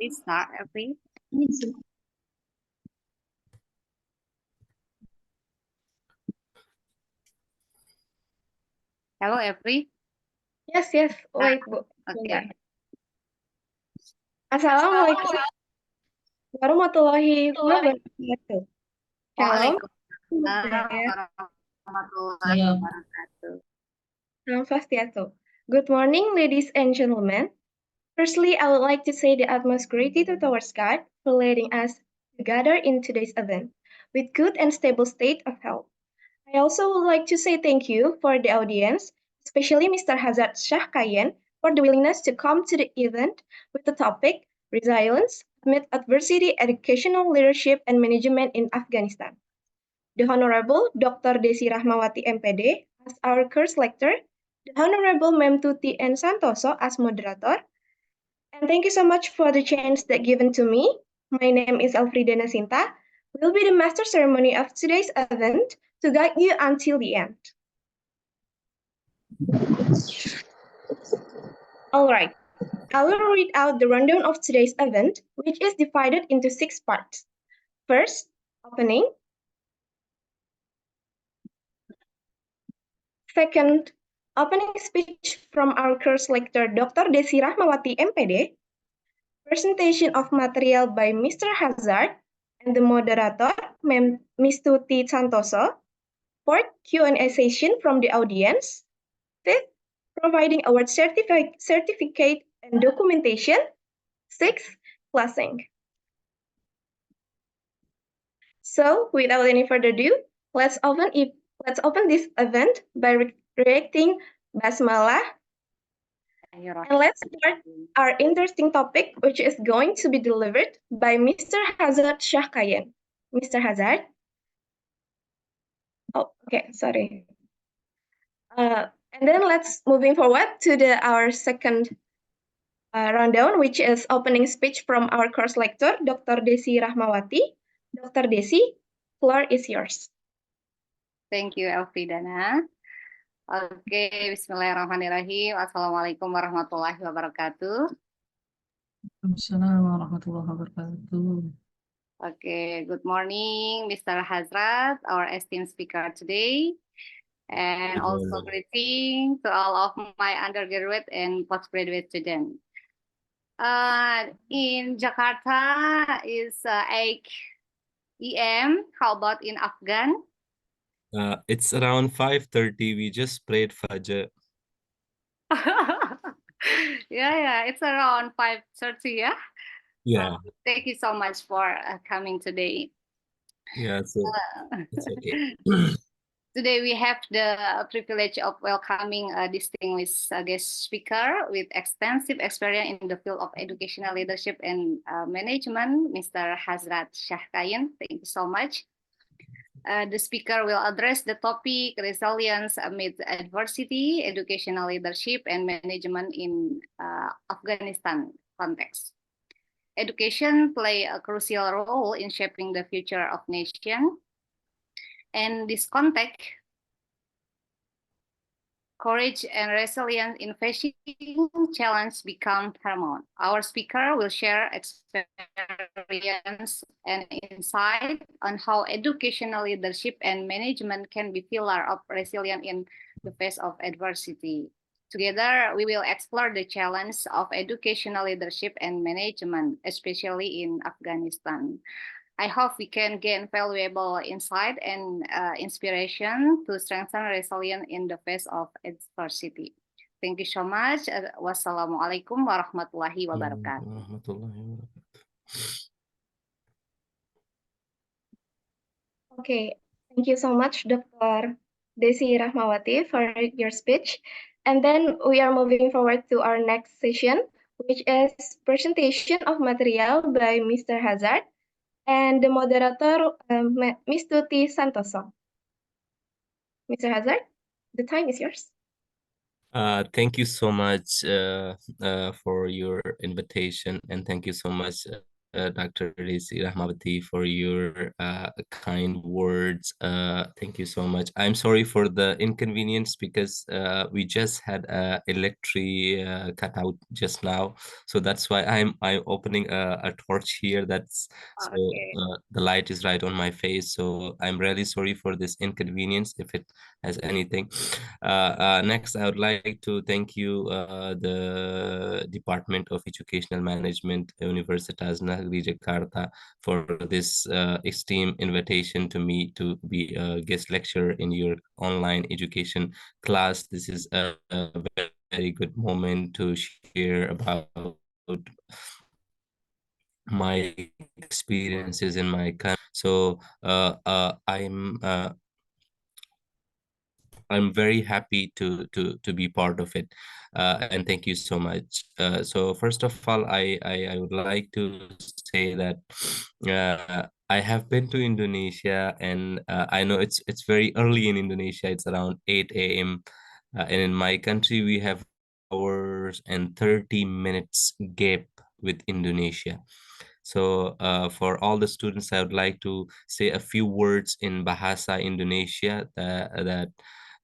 Please start, Every. Hello, Every. Yes, wait, Bu. Okay. Assalamualaikum warahmatullahi wabarakatuh. Shalom. Waalaikumsalam warahmatullahi wabarakatuh. Salam Swastiastu. Good morning, ladies and gentlemen. Firstly, I would like to say the utmost gratitude towards God for letting us gather in today's event with good and stable state of health. I also would like to say thank you for the audience, especially Mr. Hazrat Shah Kayen, for the willingness to come to the event with the topic Resilience Amid Adversity, Educational Leadership and Management in Afghanistan. The Honorable Dr. Desi Rahmawati M.Pd as our course lecturer, the Honorable M.Pd and Santoso as moderator, and thank you so much for the chance that given to me. My name is Elfrida Nasinta. Will be the master ceremony of today's event to guide you until the end. All right, I will read out the rundown of today's event, which is divided into 6 parts. First, opening. Second, opening speech from our course lecturer, Dr. Desi Rahmawati M.Pd. Presentation of material by Mr. Hazrat and the moderator, Ms. Tuti Santoso. Fourth, Q&A session from the audience. Fifth, providing award certificate and documentation. Sixth, closing. So, without any further ado, let's open this event by reacting Basmalah. And let's start our interesting topic, which is going to be delivered by Mr. Hazrat Shah Kayen. Mr. Hazrat. Oh, okay, sorry. And then let's moving forward to our second rundown, which is opening speech from our course lecturer, Dr. Desi Rahmawati. Dr. Desi, floor is yours. Thank you, Elfridana. Oke, bismillahirrahmanirrahim. Assalamualaikum warahmatullahi wabarakatuh. Assalamualaikum warahmatullahi wabarakatuh. Okay, good morning, Mr. Hazrat, our esteemed speaker today. And also greeting to all of my undergraduate and postgraduate students. In Jakarta is 8 AM. How about in Afghan? It's around 5:30. We just prayed Fajr. Yeah, it's around 5:30, yeah? Yeah. Thank you so much for coming today. Yeah, so it's okay. Today we have the privilege of welcoming a distinguished guest speaker with extensive experience in the field of educational leadership and management, Mr. Hazrat Shah Kayen. Thank you so much. The speaker will address the topic resilience amid adversity, educational leadership and management in Afghanistan context. Education play a crucial role in shaping the future of nation. And this context, courage and resilience in facing challenge become paramount. Our speaker will share experience and insight on how educational leadership and management can be pillar of resilience in the face of adversity. Together, we will explore the challenge of educational leadership and management, especially in Afghanistan. I hope we can gain valuable insight and inspiration to strengthen resilience in the face of adversity. Thank you so much. Wassalamualaikum warahmatullahi wabarakatuh. Okay, thank you so much, Dr. Desi Rahmawati, for your speech. And then we are moving forward to our next session, which is presentation of material by Mr. Hazrat and the moderator, Ms. Tuti Santoso. Mr. Hazrat, the time is yours. Thank you so much for your invitation, and thank you so much Dr. Desi Rahmawati, for your kind words. Thank you so much. I'm sorry for the inconvenience because we just had electric cut out just now, so that's why I'm opening a torch here. That's so Okay. the light is right on my face. So I'm really sorry for this inconvenience if it has anything. Next, I would like to thank you, the Department of Educational Management, Universitas Negeri Jakarta, for this esteemed invitation to me to be a guest lecturer in your online education class. This is a very good moment to share about my experiences in my country. So I'm very happy to be part of it, and thank you so much. So first of all, I would like to say that I have been to Indonesia, and I know it's very early in Indonesia. It's around 8 a.m. And in my country we have hours and 30 minutes gap with Indonesia. So for all the students, I would like to say a few words in Bahasa Indonesia that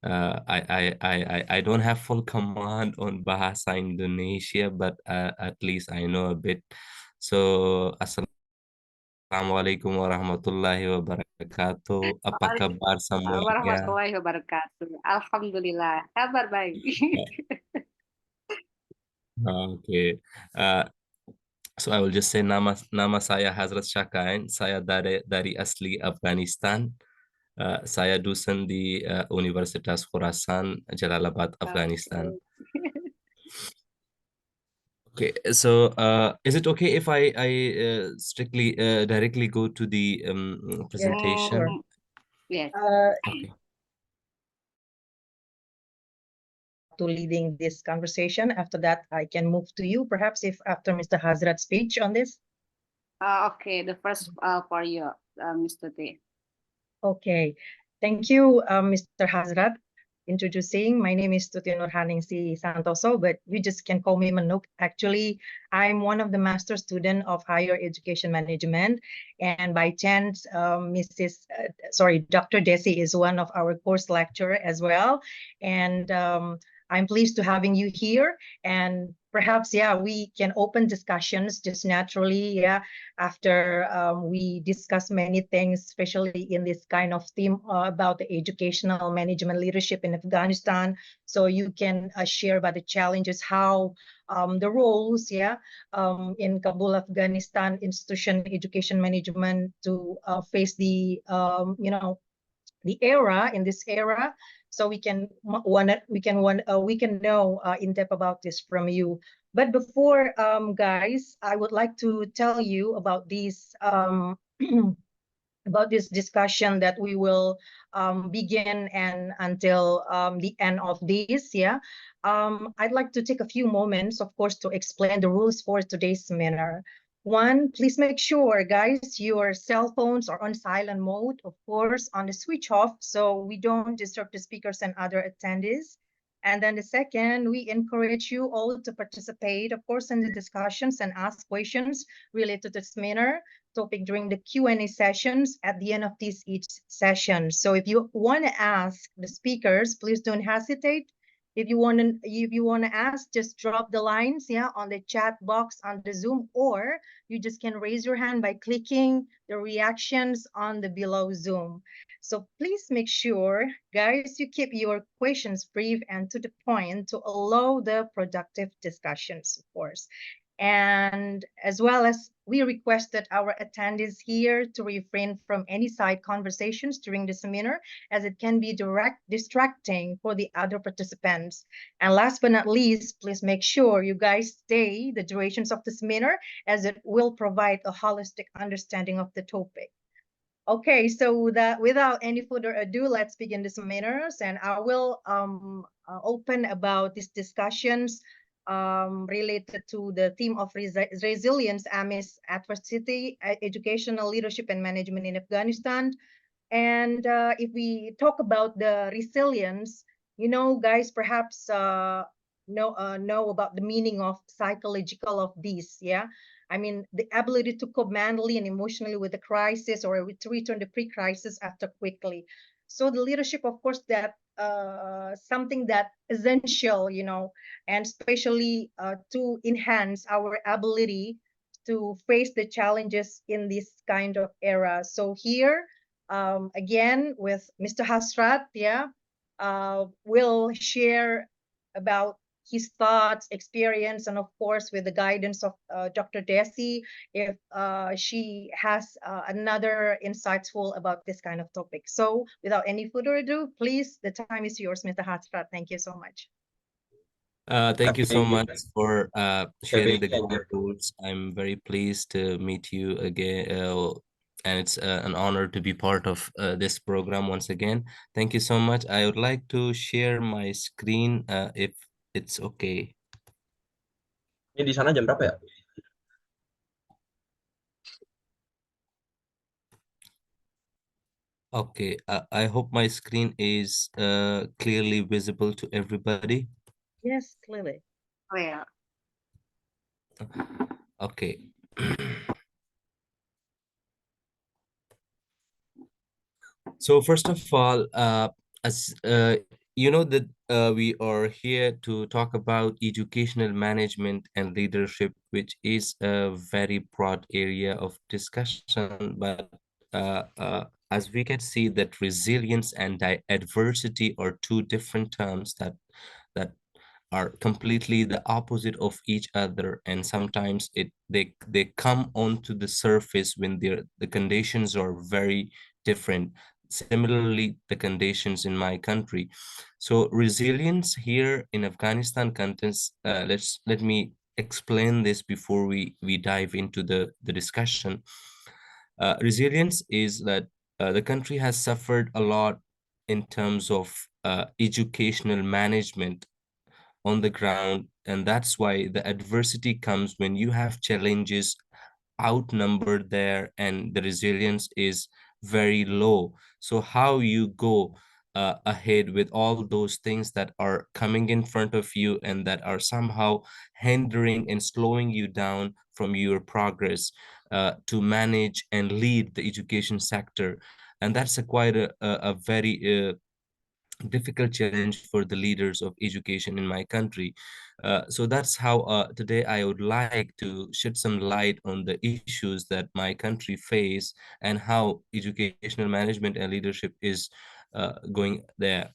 I don't have full command on Bahasa Indonesia, but at least I know a bit. So, Assalamualaikum warahmatullahi wabarakatuh. Apa kabar Waalaikumsalam semuanya? warahmatullahi wabarakatuh. Alhamdulillah, kabar baik. Okay. So I will just say nama saya Hazrat Shah Kayen. Saya dari asli Afghanistan. Saya dosen di Universitas Khurasan, Jalalabad, Afghanistan. Okay, so is it okay if I strictly directly go to the presentation? Sure. Yes. Okay. To leading this conversation. After that, I can move to you, perhaps if after Mr. Hazrat's speech on this. Okay, the first for you, Mr. T. Okay, thank you, Mr. Hazrat. Introducing, my name is Tuti Nurhaningsi Santoso, but you just can call me Manuk. Actually, I'm one of the master student of higher education management, and by chance, Dr. Desi is one of our course lecturer as well, and I'm pleased to having you here, and perhaps, yeah, we can open discussions just naturally, yeah, after we discuss many things, especially in this kind of theme about the educational management leadership in Afghanistan. So you can share about the challenges, how the roles, yeah, in Kabul, Afghanistan, institution education management to face the, the era in this era. So we can know in depth about this from you. But before, guys, I would like to tell you about this about this discussion that we will begin and until the end of this. Yeah, I'd like to take a few moments, of course, to explain the rules for today's seminar. One, please make sure, guys, your cell phones are on silent mode, of course, on the switch off, so we don't disturb the speakers and other attendees. And then the second, we encourage you all to participate, of course, in the discussions and ask questions related to the seminar topic during the Q&A sessions at the end of each session. So if you want to ask the speakers, please don't hesitate. If you want to ask, just drop the lines, yeah, on the chat box on the Zoom, or you just can raise your hand by clicking the reactions on the below Zoom. So please make sure, guys, you keep your questions brief and to the point to allow the productive discussions, of course. And as well as we requested our attendees here to refrain from any side conversations during the seminar, as it can be distracting for the other participants. And last but not least, please make sure you guys stay the durations of the seminar, as it will provide a holistic understanding of the topic. Okay, so that without any further ado, let's begin the seminars, and I will open about these discussions related to the theme of resilience amidst adversity, educational leadership and management in Afghanistan. And if we talk about the resilience, guys, perhaps know about the meaning of psychological of this, yeah. I mean, the ability to cope mentally and emotionally with the crisis, or to return the pre-crisis after quickly. So the leadership, of course, that something that essential, and especially to enhance our ability to face the challenges in this kind of era. So here, again, with Mr. Hazrat, yeah, will share about his thoughts, experience, and of course, with the guidance of Dr. Desi, if she has another insightful about this kind of topic. So without any further ado, please, the time is yours, Mr. Hazrat. Thank you so much. Thank you so much for sharing the ground rules. I'm very pleased to meet you again, and it's an honor to be part of this program once again. Thank you so much. I would like to share my screen if it's okay. Ini di sana jam berapa ya? Okay, I hope my screen is clearly visible to everybody. Yes, clearly. Well, Okay. So first of all, as you know that we are here to talk about educational management and leadership, which is a very broad area of discussion. But as we can see, that resilience and adversity are two different terms that are completely the opposite of each other, and sometimes they come onto the surface when the conditions are very different. Similarly, the conditions in my country. So resilience here in Afghanistan context, let me explain this before we dive into the discussion. Resilience is that the country has suffered a lot in terms of educational management on the ground, and that's why the adversity comes when you have challenges outnumbered there and the resilience is very low. So how you go ahead with all those things that are coming in front of you and that are somehow hindering and slowing you down from your progress to manage and lead the education sector. And that's quite a very difficult challenge for the leaders of education in my country. So that's how today I would like to shed some light on the issues that my country face and how educational management and leadership is going there.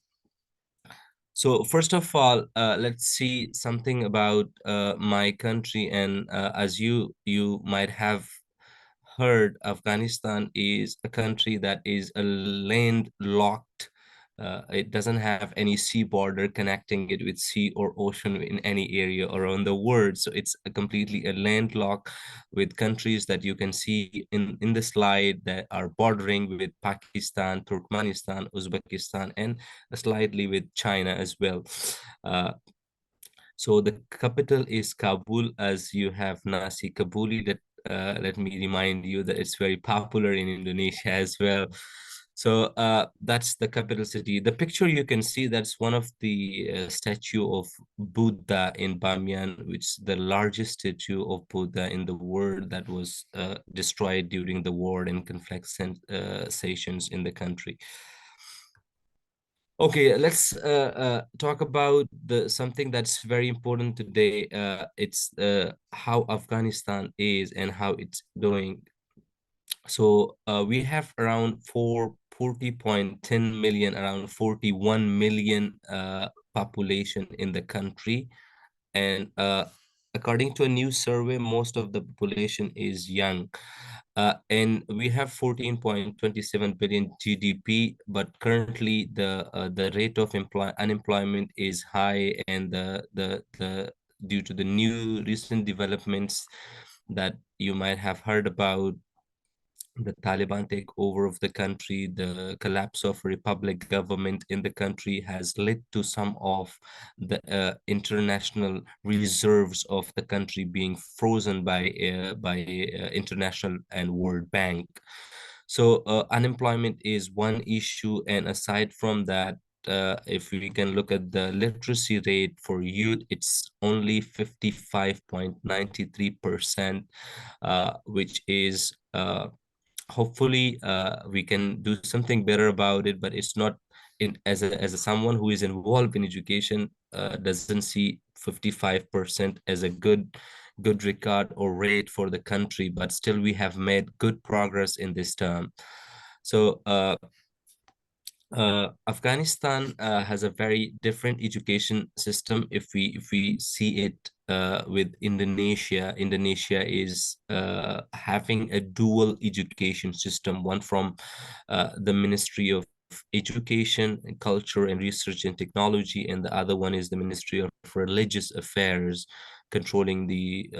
So first of all, let's see something about my country. And as you might have heard, Afghanistan is a country that is a landlocked. It doesn't have any sea border connecting it with sea or ocean in any area around the world. So it's completely a landlocked with countries that you can see in the slide that are bordering with Pakistan, Turkmenistan, Uzbekistan, and slightly with China as well. Uh, so the capital is Kabul, as you have Nasi Kabuli. That let me remind you that it's very popular in Indonesia as well. So that's the capital city. The picture you can see, that's one of the statue of Buddha in Bamiyan, which is the largest statue of Buddha in the world that was destroyed during the war and conflict sessions in the country. Okay, let's talk about something that's very important today. It's how Afghanistan is and how it's doing. So we have around 40.10 million, around 41 million population in the country. And according to a new survey, most of the population is young. And we have 14.27 billion GDP, but currently the rate of unemployment is high, and the due to the new recent developments that you might have heard about, the Taliban takeover of the country, the collapse of republic government in the country has led to some of the international reserves of the country being frozen by international and World Bank. So unemployment is one issue, and aside from that, if we can look at the literacy rate for youth, it's only 55.93%, which is hopefully we can do something better about it, but it's not in as a someone who is involved in education doesn't see 55% as a good record or rate for the country, but still we have made good progress in this term. So Afghanistan has a very different education system. If we see it with Indonesia, Indonesia is having a dual education system, one from the Ministry of Education and Culture and Research and Technology, and the other one is the Ministry of Religious Affairs, controlling the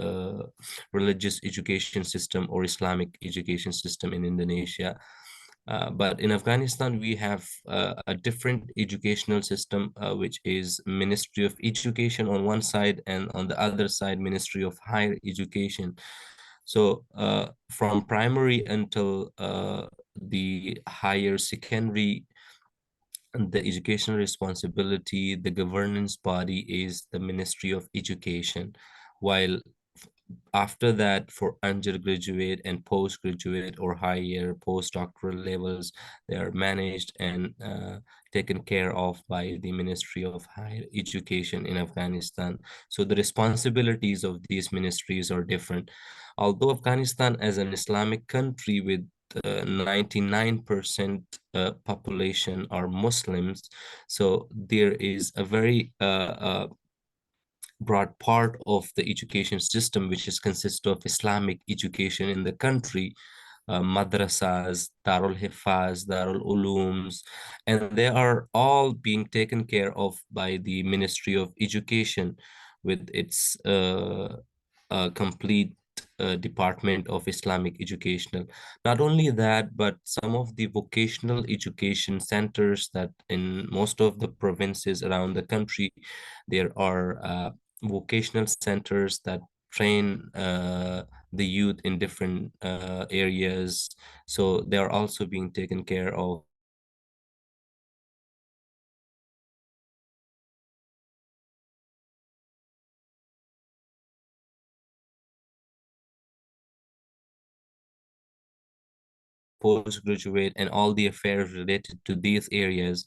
religious education system or Islamic education system in Indonesia. But in Afghanistan, we have a different educational system, which is Ministry of Education on one side, and on the other side, Ministry of Higher Education. So from primary until the higher secondary, the educational responsibility, the governance body is the Ministry of Education, while after that, for undergraduate and postgraduate or higher postdoctoral levels, they are managed and taken care of by the Ministry of Higher Education in Afghanistan. So the responsibilities of these ministries are different. Although Afghanistan as an Islamic country with 99% population are Muslims, so there is a very broad part of the education system which is consist of Islamic education in the country, madrasas, Darul Hifaz, Darul Ulooms, and they are all being taken care of by the Ministry of Education with its complete Department of Islamic Educational. Not only that, but some of the vocational education centers that in most of the provinces around the country, there are vocational centers that train the youth in different areas. So they are also being taken care of postgraduate and all the affairs related to these areas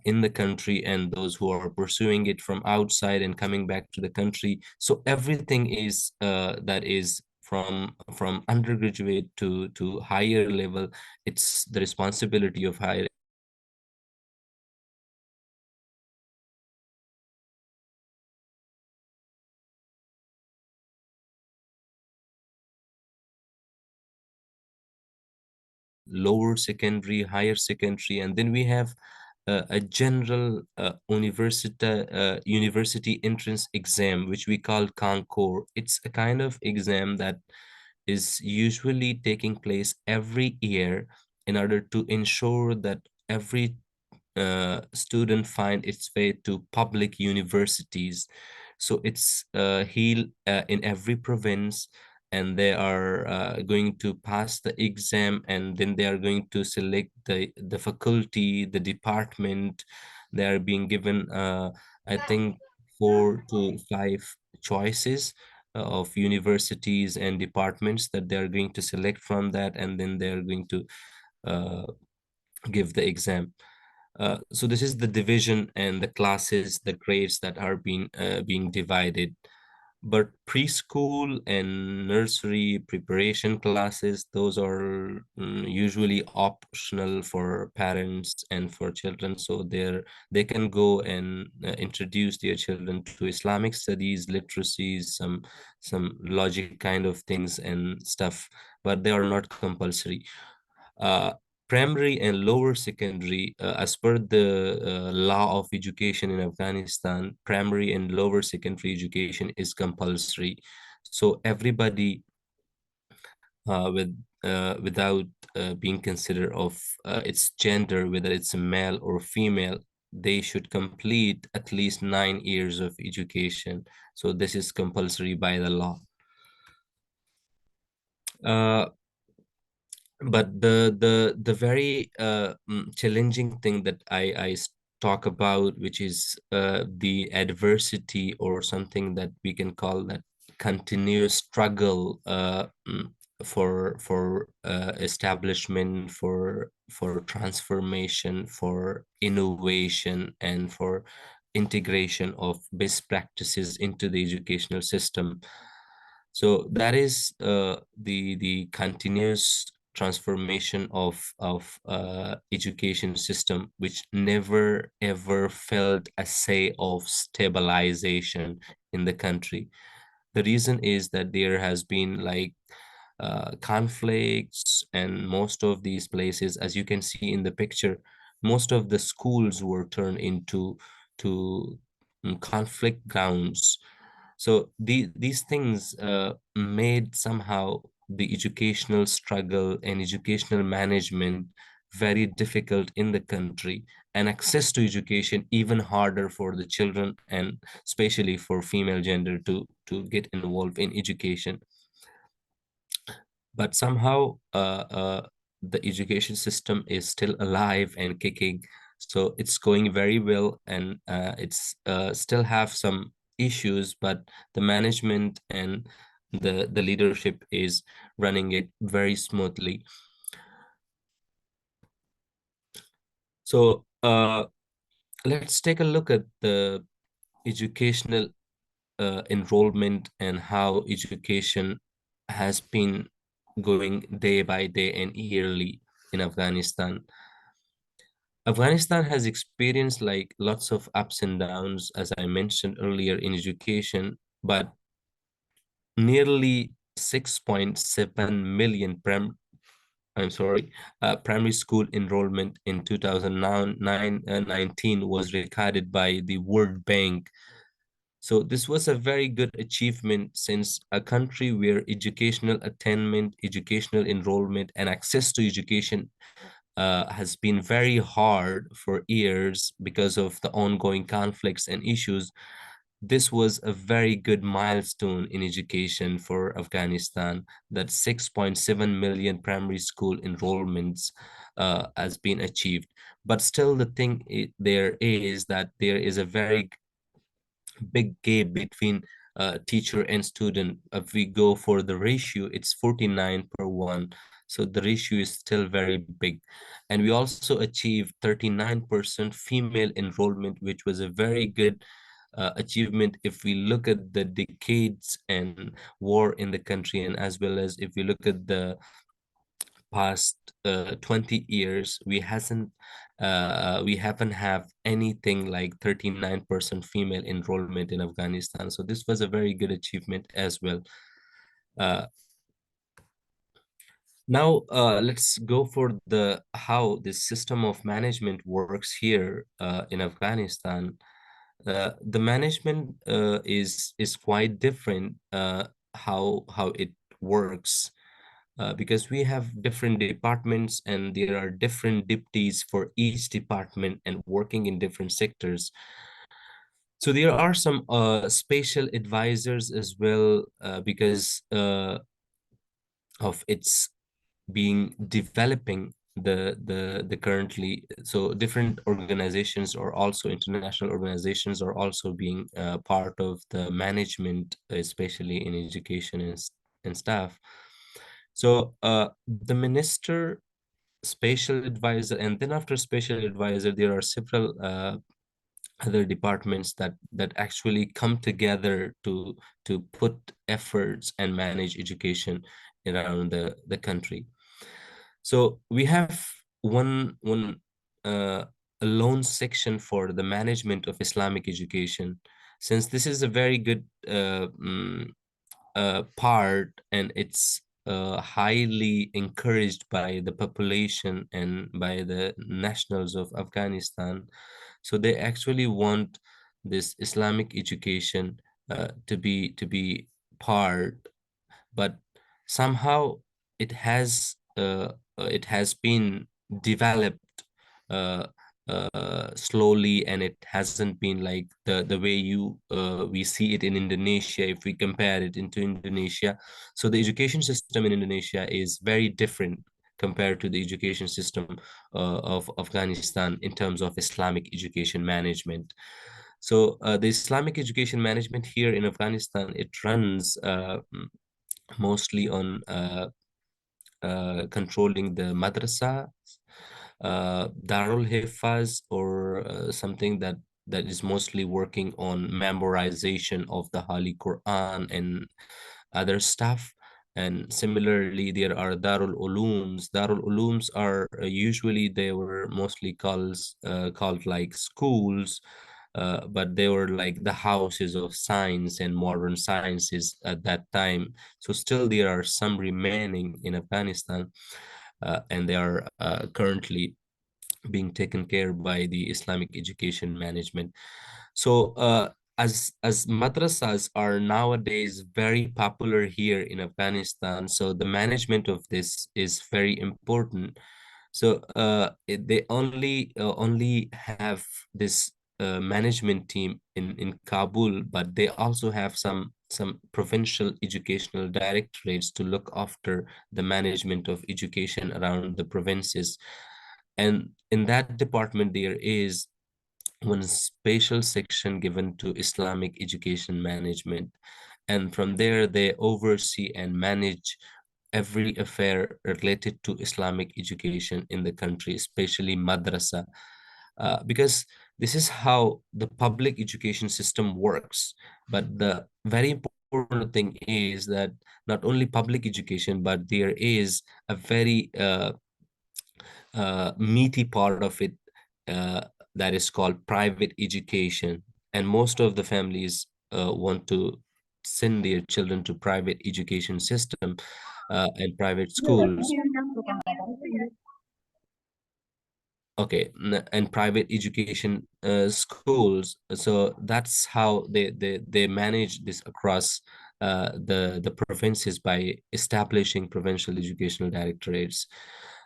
in the country, and those who are pursuing it from outside and coming back to the country. So everything is that is from undergraduate to higher level, it's the responsibility of higher lower secondary, higher secondary, and then we have a general university entrance exam, which we call Concours. It's a kind of exam that is usually taking place every year in order to ensure that every student find its way to public universities. So it's held in every province, and they are going to pass the exam, and then they are going to select the faculty, the department. They are being given I think 4 to 5 choices of universities and departments that they are going to select from that, and then they are going to uh, give the exam. So this is the division and the classes, the grades that are being divided. But preschool and nursery preparation classes, those are usually optional for parents and for children. So they can go and introduce their children to Islamic studies, literacies, some logic kind of things and stuff, but they are not compulsory. uh, Primary and lower secondary, as per the law of education in Afghanistan, primary and lower secondary education is compulsory. So everybody without being considered of its gender, whether it's a male or female, they should complete at least 9 years of education. So this is compulsory by the law. Uh, but the very challenging thing that I talk about, which is the adversity, or something that we can call that continuous struggle for establishment, for transformation, for innovation, and for integration of best practices into the educational system. So that is the continuous transformation of education system, which never ever felt a say of stabilization in the country. The reason is that there has been like conflicts, and most of these places, as you can see in the picture, most of the schools were turned into to conflict grounds. So these things made somehow the educational struggle and educational management very difficult in the country, and access to education even harder for the children, and especially for female gender to get involved in education. But somehow the education system is still alive and kicking, so it's going very well, and it's still have some issues, but the management and the leadership is running it very smoothly. So let's take a look at the educational enrollment and how education has been going day by day and yearly in Afghanistan. Afghanistan has experienced like lots of ups and downs, as I mentioned earlier, in education, but nearly 6.7 million primary school enrollment in 2019 was recorded by the World Bank. So this was a very good achievement, since a country where educational attainment, educational enrollment, and access to education has been very hard for years because of the ongoing conflicts and issues. This was a very good milestone in education for Afghanistan, that 6.7 million primary school enrollments has been achieved. But still the thing there is that there is a very big gap between teacher and student. If we go for the ratio, it's 49/1. So the ratio is still very big. And we also achieved 39% female enrollment, which was a very good achievement if we look at the decades and war in the country, and as well as if we look at the past 20 years, we haven't have anything like 39% female enrollment in Afghanistan. So this was a very good achievement as well. Now let's go for the how this system of management works here in Afghanistan. The management is quite different, how it works, because we have different departments, and there are different deputies for each department and working in different sectors. So there are some special advisors as well, because of its being developing the currently. So different organizations, or also international organizations, are also being part of the management, especially in education and staff. So the minister, special advisor, and then after special advisor, there are several other departments that actually come together to put efforts and manage education around the country. So we have one a lone section for the management of Islamic education, since this is a very good part, and it's highly encouraged by the population and by the nationals of Afghanistan. So they actually want this Islamic education to be part, but somehow it has been developed uh, slowly, and it hasn't been like the way we see it in Indonesia. If we compare it into Indonesia, so the education system in Indonesia is very different compared to the education system of Afghanistan in terms of Islamic education management. So the Islamic education management here in Afghanistan, it runs mostly on controlling the madrasa, Darul Hifaz, or something that is mostly working on memorization of the Holy Quran and other stuff. And similarly, there are Darul Ulooms. Darul Ulooms are usually, they were mostly called like schools, but they were like the houses of science and modern sciences at that time. So still there are some remaining in Afghanistan, and they are currently being taken care by the Islamic education management. So as madrasas are nowadays very popular here in Afghanistan, so the management of this is very important. So they only have this management team in Kabul, but they also have some provincial educational directorates to look after the management of education around the provinces. And in that department, there is one special section given to Islamic education management. And from there, they oversee and manage every affair related to Islamic education in the country, especially madrasa, because this is how the public education system works. But the very important thing is that not only public education, but there is a very meaty part of it that is called private education. And most of the families want to send their children to private education system and private schools. Okay, and private education schools. So that's how they manage this across the provinces by establishing provincial educational directorates.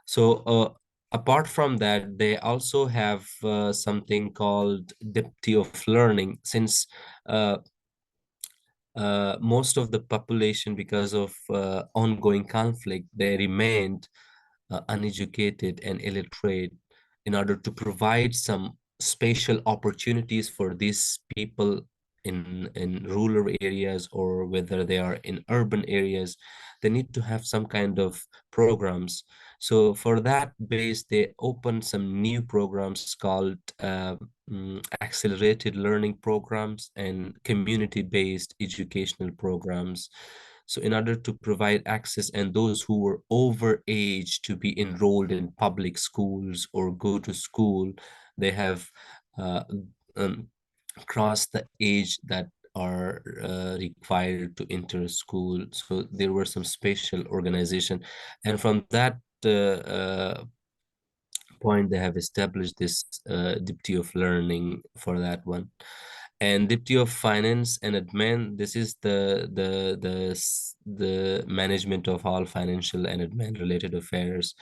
So apart from that, they also have something called depth of learning, since most of the population, because of ongoing conflict, they remained uneducated and illiterate. In order to provide some spatial opportunities for these people in rural areas, or whether they are in urban areas, they need to have some kind of programs. So for that base, they opened some new programs called accelerated learning programs and community-based educational programs. So in order to provide access, and those who were over age to be enrolled in public schools or go to school, they have uh, um, crossed the age that are required to enter school. So there were some special organization, and from that point, they have established this depth of learning for that one. And depth of finance and admin, this is the management of all financial and admin related affairs.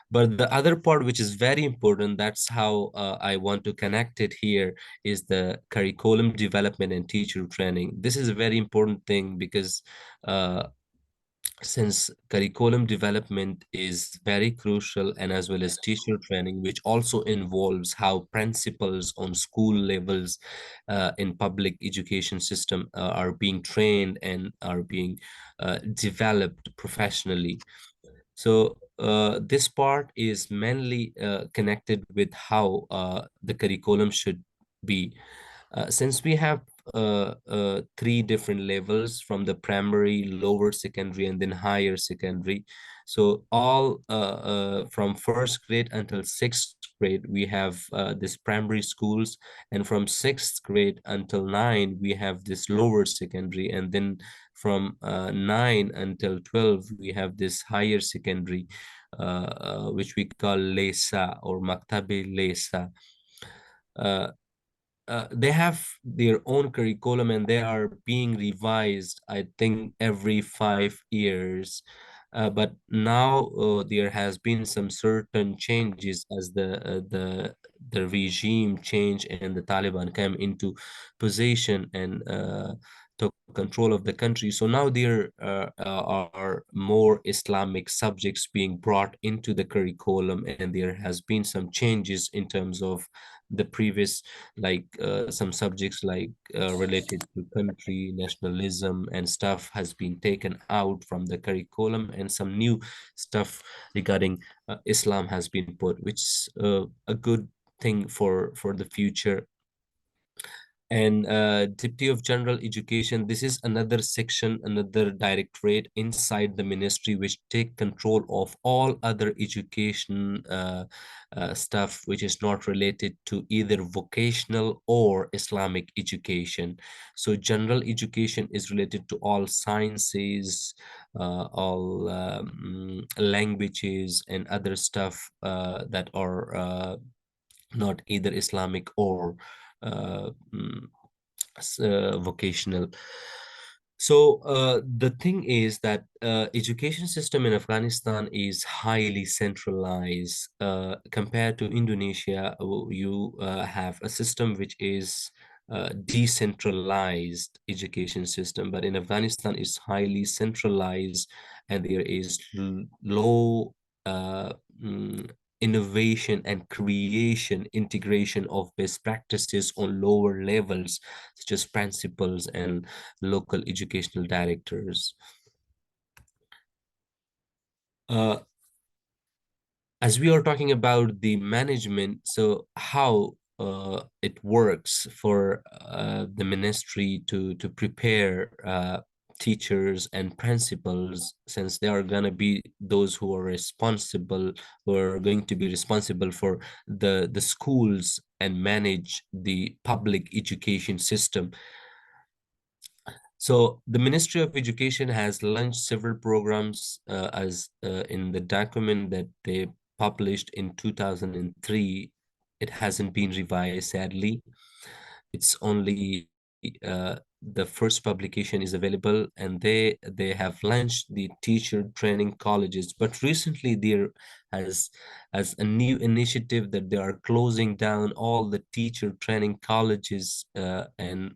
But the other part, which is very important, that's how I want to connect it here, is the curriculum development and teacher training. This is a very important thing because since curriculum development is very crucial, and as well as teacher training, which also involves how principals on school levels in public education system are being trained and are being developed professionally. So this part is mainly connected with how the curriculum should be. Since we have three different levels, from the primary, lower secondary, and then higher secondary. So all from first grade until sixth grade, we have this primary schools, and from sixth grade until 9, we have this lower secondary, and then from 9 until 12, we have this higher secondary, which we call Lesa or Maktabi Lesa. They have their own curriculum, and they are being revised, I think, every 5 years. But now there has been some certain changes as the regime change and the Taliban came into position, and took control of the country. So now there are more Islamic subjects being brought into the curriculum, and there has been some changes in terms of the previous, like some subjects like related to country, nationalism and stuff has been taken out from the curriculum, and some new stuff regarding Islam has been put, which is a good thing for the future. And Deputy of General Education, this is another section, another directorate inside the ministry which take control of all other education stuff which is not related to either vocational or Islamic education. So general education is related to all sciences, all languages and other stuff that are not either Islamic or vocational. So the thing is that education system in Afghanistan is highly centralized compared to Indonesia. You have a system which is decentralized education system, but in Afghanistan it's highly centralized, and there is low innovation and creation, integration of best practices on lower levels, such as principals and local educational directors. As we are talking about the management, so how it works for the ministry to prepare teachers and principals, since they are going to be those who are responsible, who are going to be responsible for the schools and manage the public education system. So the Ministry of Education has launched several programs as in the document that they published in 2003. It hasn't been revised, sadly. It's only the first publication is available, and they have launched the teacher training colleges. But recently there has as a new initiative that they are closing down all the teacher training colleges and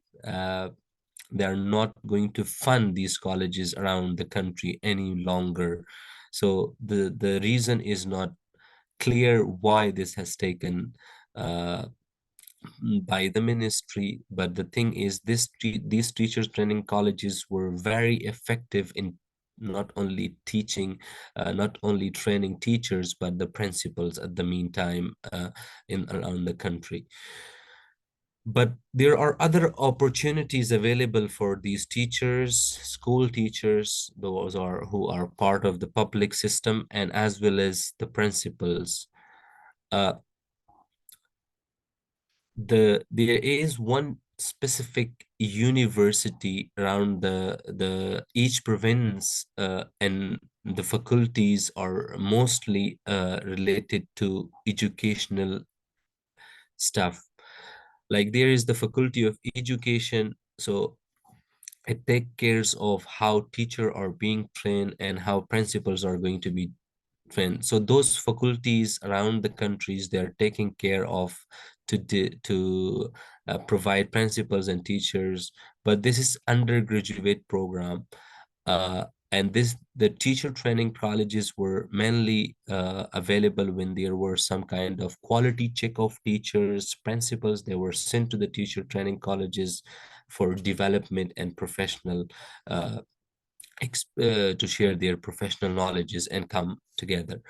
they're not going to fund these colleges around the country any longer. So the reason is not clear why this has taken by the ministry, but the thing is these teachers training colleges were very effective in not only teaching, not only training teachers, but the principals at the meantime in around the country. But there are other opportunities available for these teachers, school teachers, those are who are part of the public system, and as well as the principals. There is one specific university around the each province, and the faculties are mostly related to educational stuff. Like there is the Faculty of Education, so it takes care of how teachers are being trained and how principals are going to be trained. So those faculties around the countries, they're taking care of to provide principals and teachers. But this is undergraduate program. And the teacher training colleges were mainly available when there were some kind of quality check of teachers, principals. They were sent to the teacher training colleges for development and professional to share their professional knowledges and come together.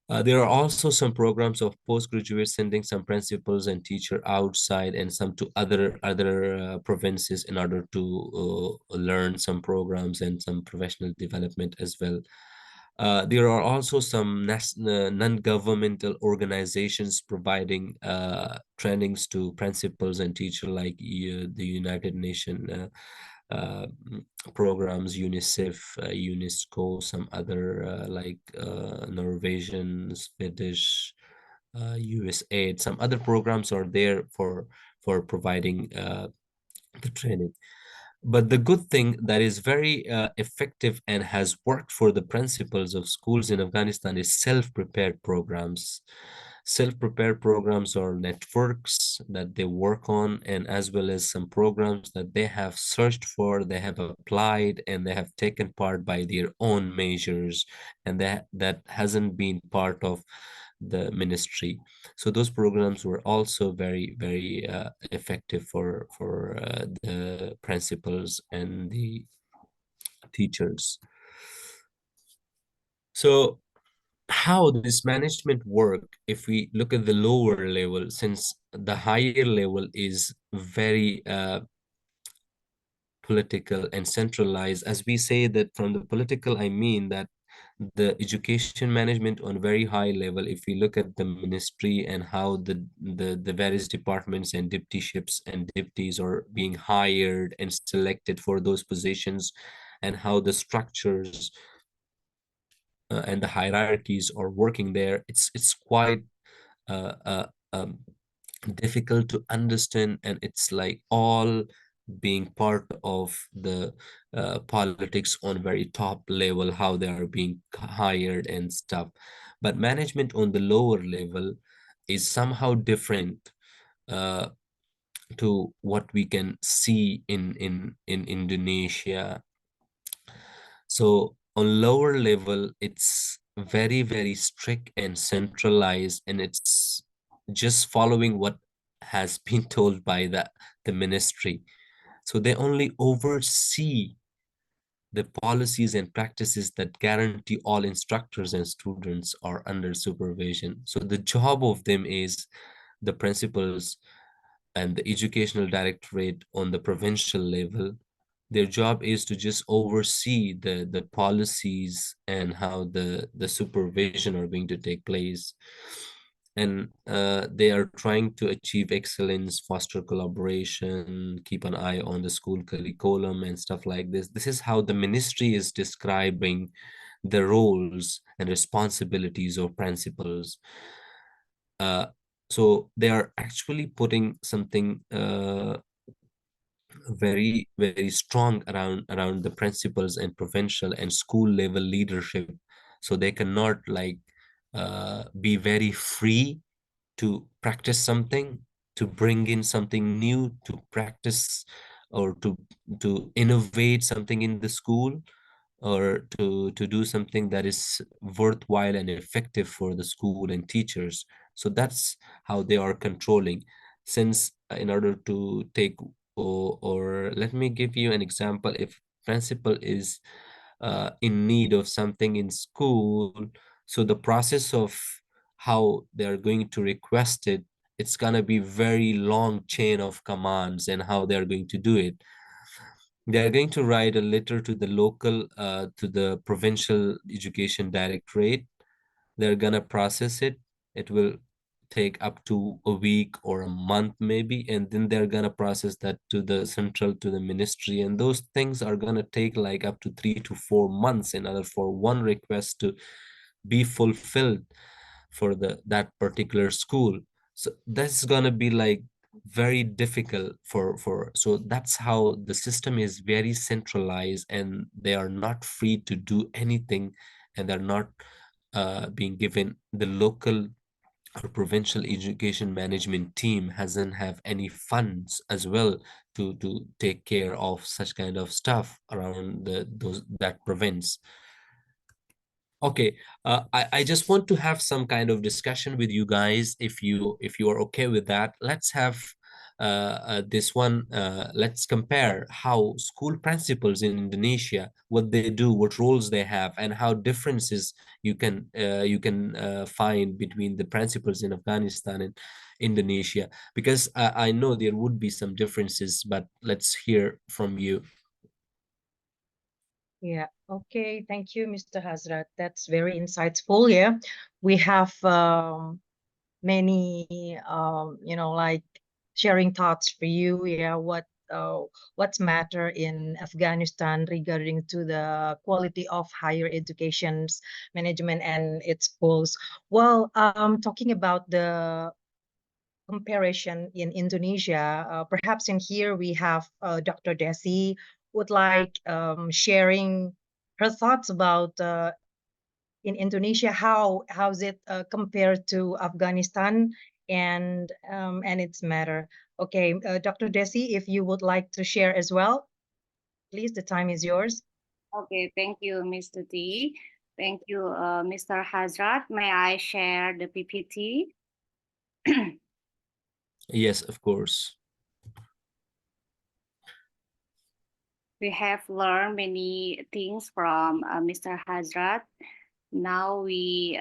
There are also some programs of postgraduate sending some principals and teacher outside and some to other provinces in order to learn some programs and some professional development as well. There are also some non-governmental organizations providing trainings to principals and teachers, like the United Nations programs, UNICEF, UNESCO, some other like Norwegian, Swedish, USAID. Some other programs are there for providing the training. But the good thing that is very effective and has worked for the principals of schools in Afghanistan is self-prepared programs. self-prepared programs or networks that they work on, and as well as some programs that they have searched for, they have applied, and they have taken part by their own measures, and that hasn't been part of the ministry. So those programs were also very, very effective for the principals and the teachers. So how this management work, if we look at the lower level, since the higher level is very political and centralized, as we say that from the political, I mean that the education management on very high level, if we look at the ministry and how the various departments and deputyships and deputies are being hired and selected for those positions, and how the structures and the hierarchies are working there, it's quite uh, uh, um, difficult to understand, and it's like all being part of the politics on very top level, how they are being hired and stuff. But management on the lower level is somehow different uh, to what we can see in Indonesia. So on lower level, it's very, very strict and centralized, and it's just following what has been told by the ministry. So they only oversee the policies and practices that guarantee all instructors and students are under supervision. So the job of them is the principals and the educational directorate on the provincial level. Their job is to just oversee the policies and how the supervision are going to take place. And they are trying to achieve excellence, foster collaboration, keep an eye on the school curriculum and stuff like this. This is how the ministry is describing the roles and responsibilities of principals. So they are actually putting something very, very strong around the principals and provincial and school level leadership. So they cannot like be very free to practice something, to bring in something new, to practice or to innovate something in the school, or to do something that is worthwhile and effective for the school and teachers. So that's how they are controlling. Since in order to take, or let me give you an example. If principal is in need of something in school, so the process of how they're going to request it, it's gonna be very long chain of commands, and how they're going to do it. They're going to write a letter to the local, to the provincial education directorate. They're gonna process it. It will take up to a week or a month maybe, and then they're gonna process that to the central, to the ministry, and those things are gonna take like up to 3 to 4 months in order for one request to be fulfilled for that particular school. So that's gonna be like very difficult for so that's how the system is very centralized, and they are not free to do anything, and they're not being given the local or provincial education management team hasn't have any funds as well to take care of such kind of stuff around that province. Okay, I just want to have some kind of discussion with you guys. If you are okay with that, let's have this one. Let's compare how school principals in Indonesia, what they do, what roles they have, and how differences you can find between the principals in Afghanistan and Indonesia. Because I know there would be some differences, but let's hear from you. Yeah, okay. Thank you, Mr. Hazrat. That's very insightful. Yeah, we have many, like sharing thoughts for you. Yeah, what's matter in Afghanistan regarding to the quality of higher education's management and its goals. Well, talking about the comparison in Indonesia, perhaps in here we have Dr. Desi would like sharing her thoughts about in Indonesia. How's it compared to Afghanistan and its matter? Okay, Dr. Desi, if you would like to share as well, please, the time is yours. Okay, thank you, Mr. T. Thank you, Mr. Hazrat. May I share the PPT? Yes, of course. We have learned many things from Mr. Hazrat. Now we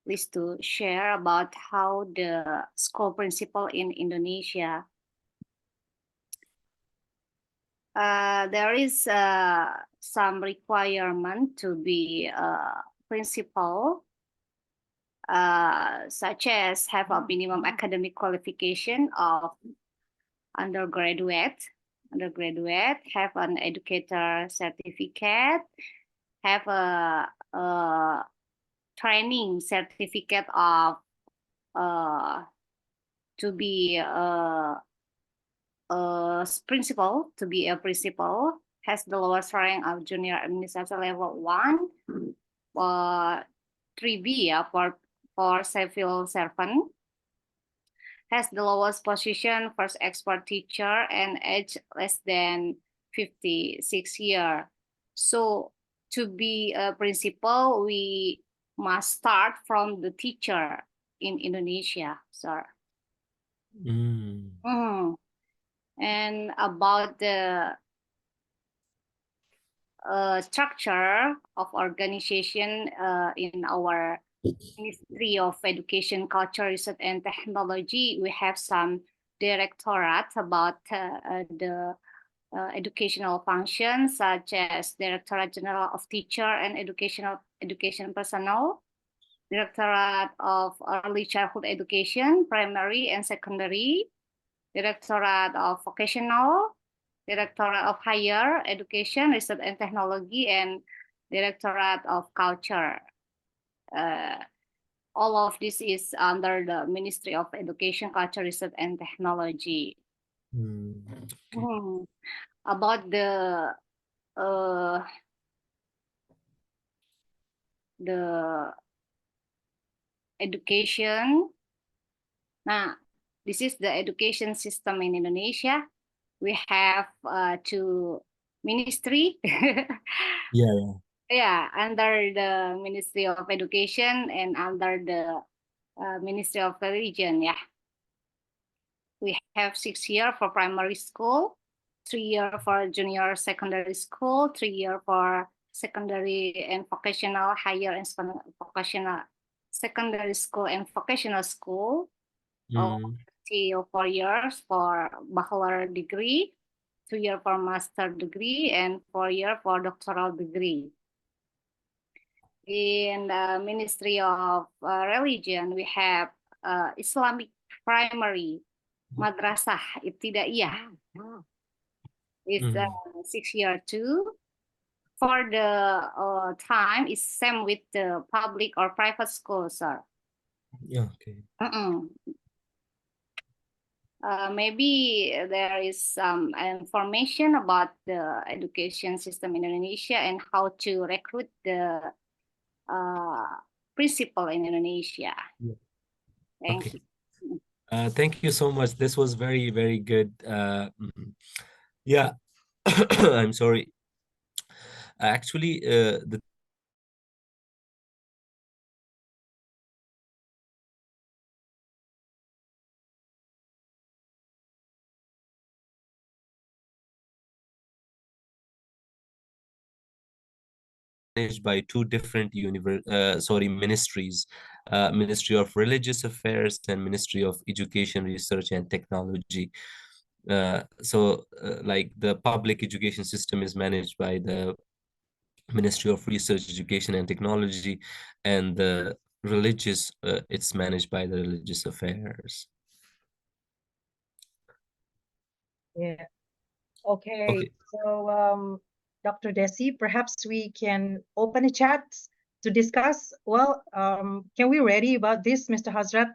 wish to share about how the school principal in Indonesia. There is some requirement to be a principal, such as have a minimum academic qualification of undergraduate, have an educator certificate, have a training certificate of to be a principal, has the lowest rank of junior administrator level 1 or 3B for civil servant, has the lowest position first expert teacher and age less than 56 years. So to be a principal, we must start from the teacher in Indonesia, sir. And about the structure of organization in our Ministry of Education, Culture, Research, and Technology, we have some directorates about the educational functions, such as Directorate General of Teacher and Education Personnel, Directorate of Early Childhood Education, Primary and Secondary, Directorate of Vocational, Directorate of Higher Education, Research and Technology, and Directorate of Culture. All of this is under the Ministry of Education, Culture, Research, and Technology. Okay. About the education. Nah, this is the education system in Indonesia. We have two ministry. Yeah. Yeah, under the Ministry of Education and under the Ministry of Religion. Yeah, we have 6 years for primary school, 3 years for junior secondary school, 3 years for secondary and vocational, higher and vocational secondary school and vocational school. 3 or 4 years for bachelor degree, 2 years for master degree, and 4 years for doctoral degree. In the Ministry of Religion, we have Islamic primary madrasah ibtidaiyah. It's 6 years too. For the time, it's same with the public or private schools, sir. Yeah. Okay. Maybe there is some information about the education system in Indonesia and how to recruit the principal in Indonesia. Yeah. Thank you. Thank you so much. This was very, very good. Yeah, I'm sorry. Actually, the managed by two different ministries, Ministry of Religious Affairs and Ministry of Education, Research and Technology. Like the public education system is managed by the Ministry of Research, Education and Technology, and the religious, it's managed by the Religious Affairs. Yeah. Okay. So Dr. Desi, perhaps we can open a chat to discuss. Well, can we ready about this, Mr. Hazrat?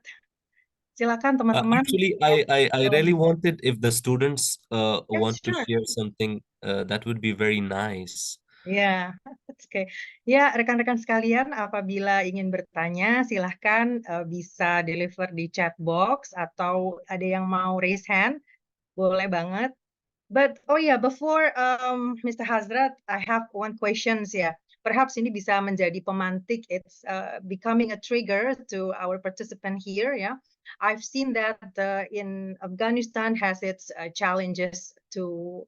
Silakan teman-teman. Actually, I really wanted if the students want to sure. share something, that would be very nice. Ya, oke. Ya, rekan-rekan sekalian, apabila ingin bertanya, silahkan bisa deliver di chat box atau ada yang mau raise hand, boleh banget. But oh yeah, before Mr. Hazrat, I have one questions ya. Perhaps ini bisa menjadi pemantik. It's becoming a trigger to our participant here ya. I've seen that in Afghanistan has its challenges to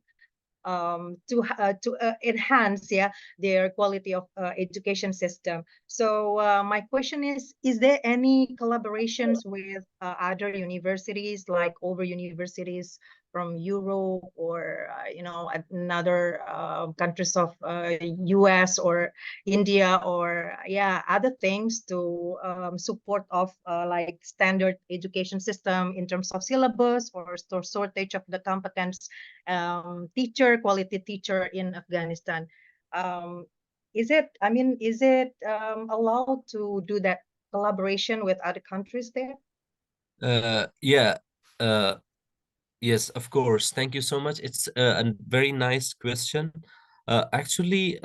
enhance their quality of education system. So my question is there any collaborations with other universities like over universities from Europe or another countries of US or India or other things to support of like standard education system in terms of syllabus or shortage of the competence quality teacher in Afghanistan. Is it allowed to do that collaboration with other countries there? Yeah. Yes, of course. Thank you so much. It's a very nice question. Actually,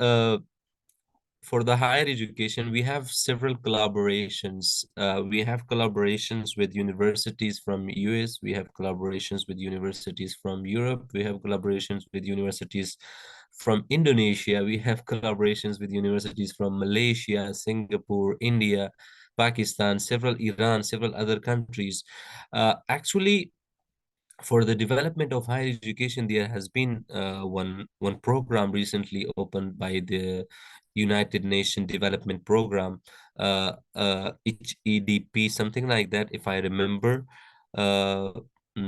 for the higher education, we have several collaborations. We have collaborations with universities from US. We have collaborations with universities from Europe. We have collaborations with universities from Indonesia. We have collaborations with universities from Malaysia, Singapore, India, Pakistan, several Iran, several other countries. Actually, for the development of higher education, there has been one program recently opened by the United Nations Development Program, HEDP, something like that, if I remember. Uh,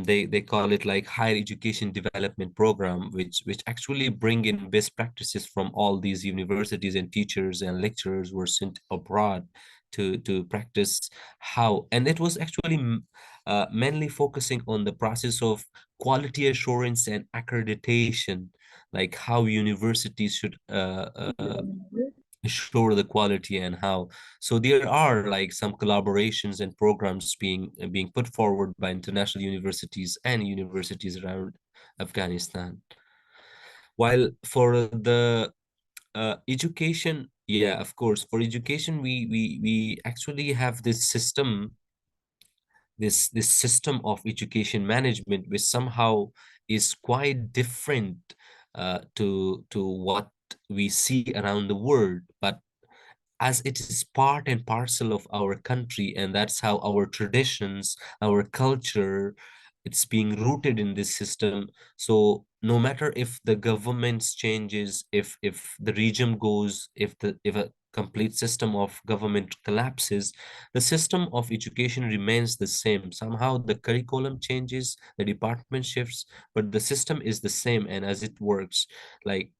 they call it like Higher Education Development Program, which actually bring in best practices from all these universities, and teachers and lecturers were sent abroad to practice how, and it was actually mainly focusing on the process of quality assurance and accreditation, like how universities should assure the quality and how. So there are like some collaborations and programs being put forward by international universities and universities around Afghanistan. While for the education, yeah, of course, for education, we actually have this system, this system of education management, which somehow is quite different to what we see around the world, but as it is part and parcel of our country, and that's how our traditions, our culture, it's being rooted in this system. So no matter if the governments changes, if the regime goes, if a complete system of government collapses, the system of education remains the same. Somehow the curriculum changes, the department shifts, but the system is the same, and as it works, like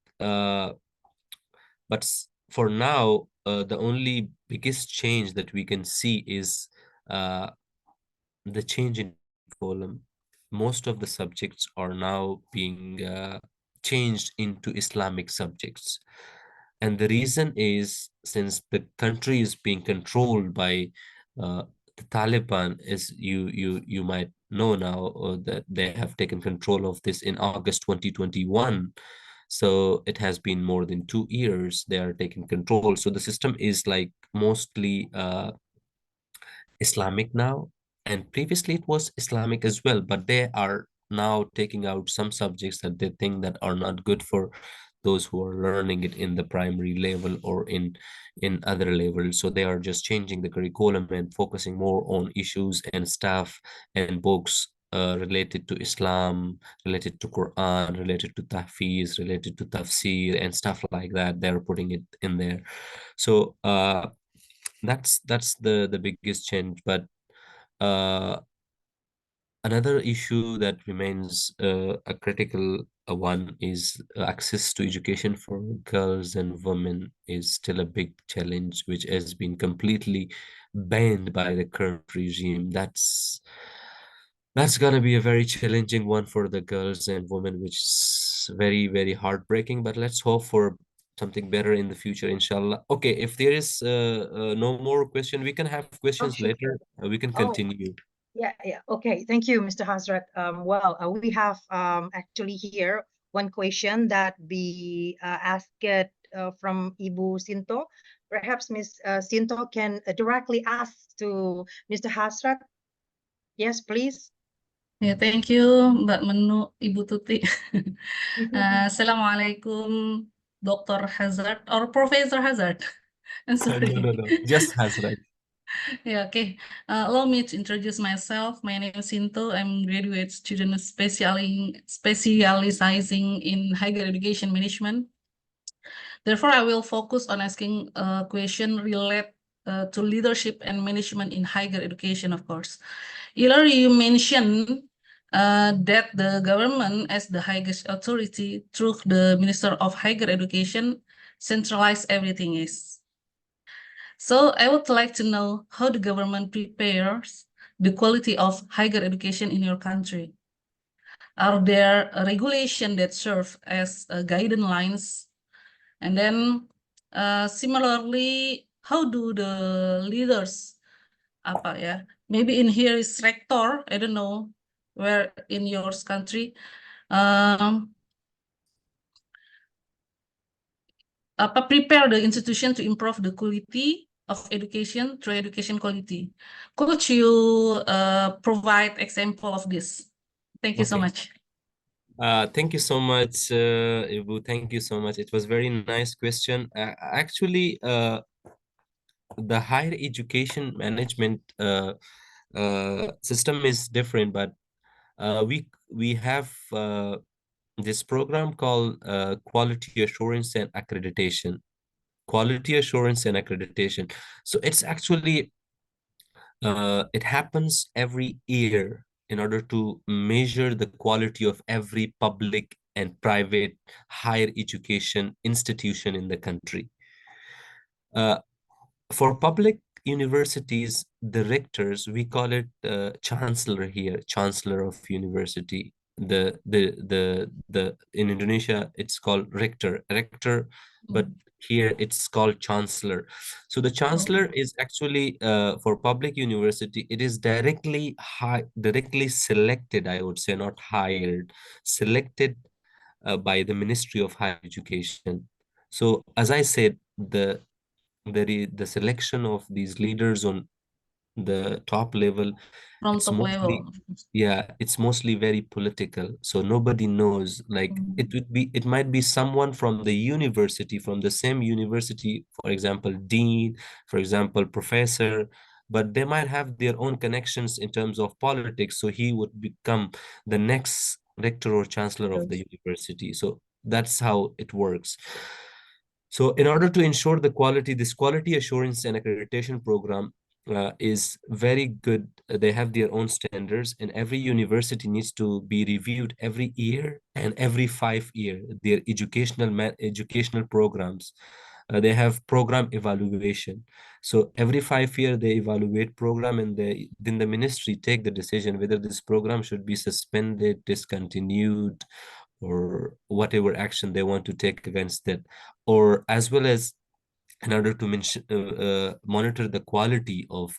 but for now, the only biggest change that we can see is uh, the change in curriculum. Most of the subjects are now being changed into Islamic subjects. And the reason is, since the country is being controlled by the Taliban, as you might know now, that they have taken control of this in August 2021. So it has been more than 2 years they are taking control. So the system is like mostly Islamic now, and previously it was Islamic as well, but they are now taking out some subjects that they think that are not good for those who are learning it in the primary level or in other levels. So they are just changing the curriculum and focusing more on issues and stuff and books related to Islam, related to Quran, related to Tahfiz, related to Tafsir and stuff like that. They're putting it in there. So that's the biggest change. But uh, another issue that remains a critical one is access to education for girls and women is still a big challenge, which has been completely banned by the current regime. That's gonna be a very challenging one for the girls and women, which is very, very heartbreaking. But let's hope for something better in the future, inshallah. Okay, if there is no more question, we can have questions sure. later. We can Oh, continue. yeah. Okay, thank you, Mr. Hazrat. Well, we have actually here one question that be asked from Ibu Sinto. Perhaps Ms. Sinto can directly ask to Mr. Hazrat. Yes, please. Ya, thank you Mbak Menu, Ibu Tuti. Assalamualaikum, Dr. Hazard or Professor Hazard. I'm sorry. No. Just Hazrat. Yeah, okay. Allow me to introduce myself. My name is Sinto. I'm graduate student specializing in higher education management. Therefore, I will focus on asking a question related to leadership and management in higher education, of course. Earlier, you mentioned that the government, as the highest authority through the Minister of Higher Education, centralize everything is. So I would like to know how the government prepares the quality of higher education in your country. Are there regulations that serve as guidelines? And then similarly, how do the leaders, maybe in here is rector, I don't know where in your country, prepare the institution to improve the quality of education through education quality. Could you provide example of this? Thank you so Okay. much. Thank you so much, Ibu. Thank you so much. It was very nice question. Actually, the higher education management system is different, but we have this program called quality assurance and accreditation. Quality assurance and accreditation. So it's actually it happens every year in order to measure the quality of every public and private higher education institution in the country. For public universities, the rectors, we call it chancellor here, chancellor of university. In Indonesia, it's called rector, but here it's called chancellor. So the chancellor is actually for public university, it is directly selected, I would say, not hired, selected by the Ministry of Higher Education. So as I said, the selection of these leaders on the top level, From it's top mostly level. it's mostly very political, so nobody knows, like it might be someone from the university, from the same university, for example dean, for example professor, but they might have their own connections in terms of politics, so he would become the next rector or chancellor of the university. So that's how it works. So in order to ensure the quality, this quality assurance and accreditation program is very good. They have their own standards, and every university needs to be reviewed every year and every 5 years. Their educational programs, they have program evaluation. So every 5 years they evaluate program, and then the ministry take the decision whether this program should be suspended, discontinued, or whatever action they want to take against it, or as well as in order to monitor the quality of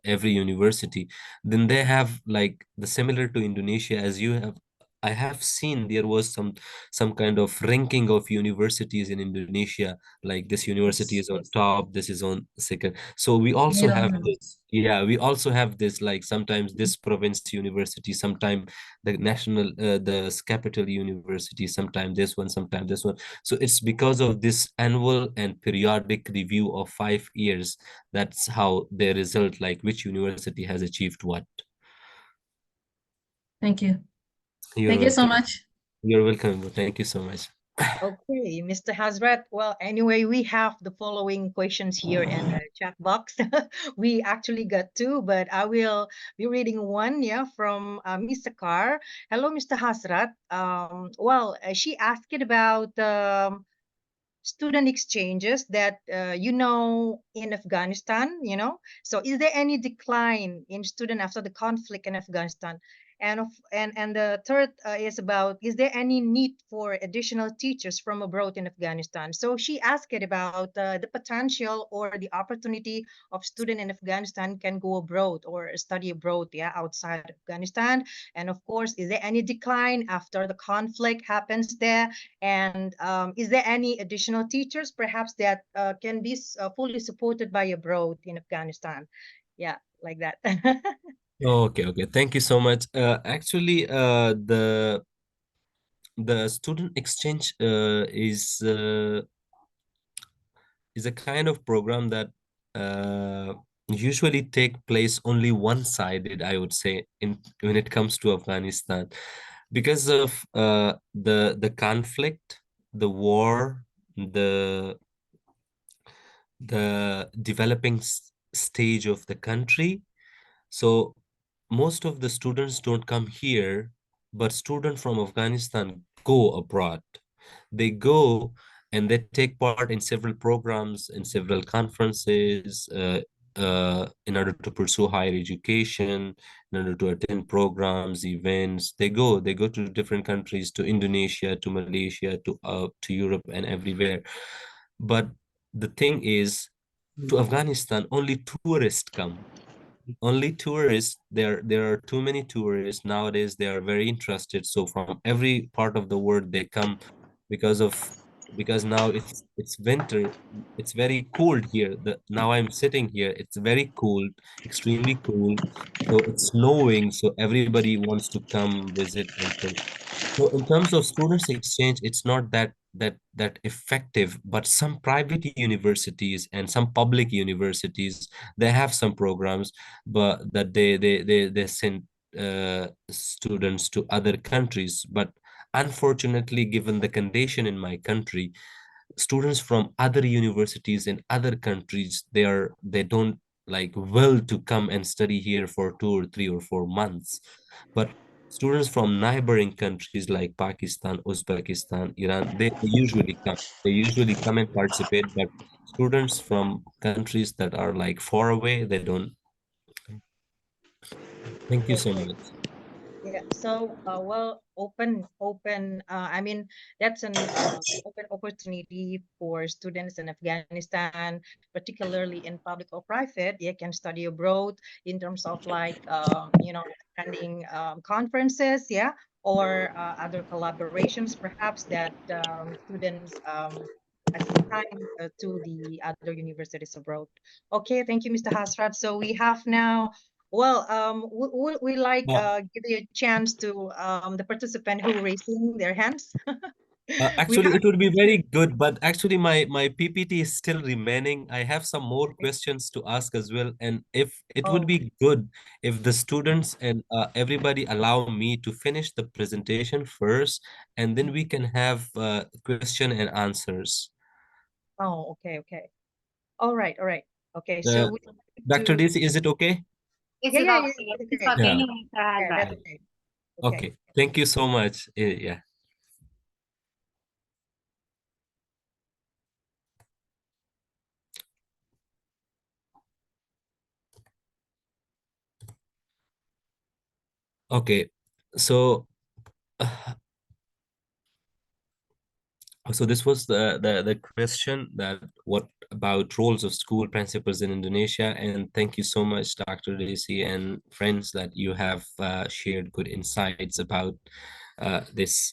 every university. Then they have like the similar to Indonesia, as you have. I have seen there was some kind of ranking of universities in Indonesia, like this university is on top, this is on second. So we also have this, we also have this, like sometimes this province university, sometimes the national the capital university, sometimes this one, sometimes this one. So it's because of this annual and periodic review of 5 years, that's how they result, like which university has achieved what. Thank you. You're Thank you so much. You're welcome. Thank you so much. Okay, Mr. Hazrat. Well, anyway, we have the following questions here in the chat box. We actually got two, but I will be reading one, from Mr. Carr. Hello, Mr. Hazrat. She asked about student exchanges that in Afghanistan. So is there any decline in student after the conflict in Afghanistan? And the third is about, is there any need for additional teachers from abroad in Afghanistan? So she asked it about the potential or the opportunity of student in Afghanistan can go abroad or study abroad, yeah, outside Afghanistan. And of course, is there any decline after the conflict happens there? And is there any additional teachers perhaps that can be fully supported by abroad in Afghanistan? Yeah, like that. Okay, okay. Thank you so much. Actually, the student exchange is a kind of program that usually take place only one-sided, I would say, in when it comes to Afghanistan, because of the conflict, the war, the developing stage of the country. So most of the students don't come here, but students from Afghanistan go abroad. They go and they take part in several programs, in several conferences, in order to pursue higher education, in order to attend programs, events. They go to different countries, to Indonesia, to Malaysia, to Europe, and everywhere. But the thing is, to Afghanistan, only tourists come. Only tourists. There are too many tourists nowadays. They are very interested, so from every part of the world they come, because of because now it's winter. It's very cold here. Now I'm sitting here, it's very cold, extremely cold. So it's snowing, so everybody wants to come visit. And so in terms of students exchange, it's not that effective, but some private universities and some public universities, they have some programs, but that they send students to other countries. But unfortunately, given the condition in my country, students from other universities in other countries, they don't like will to come and study here for 2 or 3 or 4 months. But students from neighboring countries like Pakistan, Uzbekistan, Iran, they usually come and participate. But students from countries that are like far away, they don't. Thank you so Okay. much. Yeah, so well, open. I mean, that's an open opportunity for students in Afghanistan, particularly in public or private. They can study abroad in terms of like attending conferences, yeah, or other collaborations, perhaps that students assign to the other universities abroad. Okay, thank you, Mr. Hazrat. So we have now, well, we like Uh, give you a chance to the participant who raising their hands. We Actually, have it would be very good, but actually my PPT is still remaining. I have some more questions to ask as well, and if it would oh be good if the students and everybody allow me to finish the presentation first, and then we can have question and answers. okay, all right, okay. Uh, So we Dr. to Desi, is it okay? It's yeah, about that's it's okay, okay, Yeah. Mr. yeah, Hazrat. that's okay, okay. Okay. Thank you so much. Yeah. Okay. So. So this was the question, that what about roles of school principals in Indonesia, and thank you so much, Dr. Desi and friends, that you have shared good insights about this.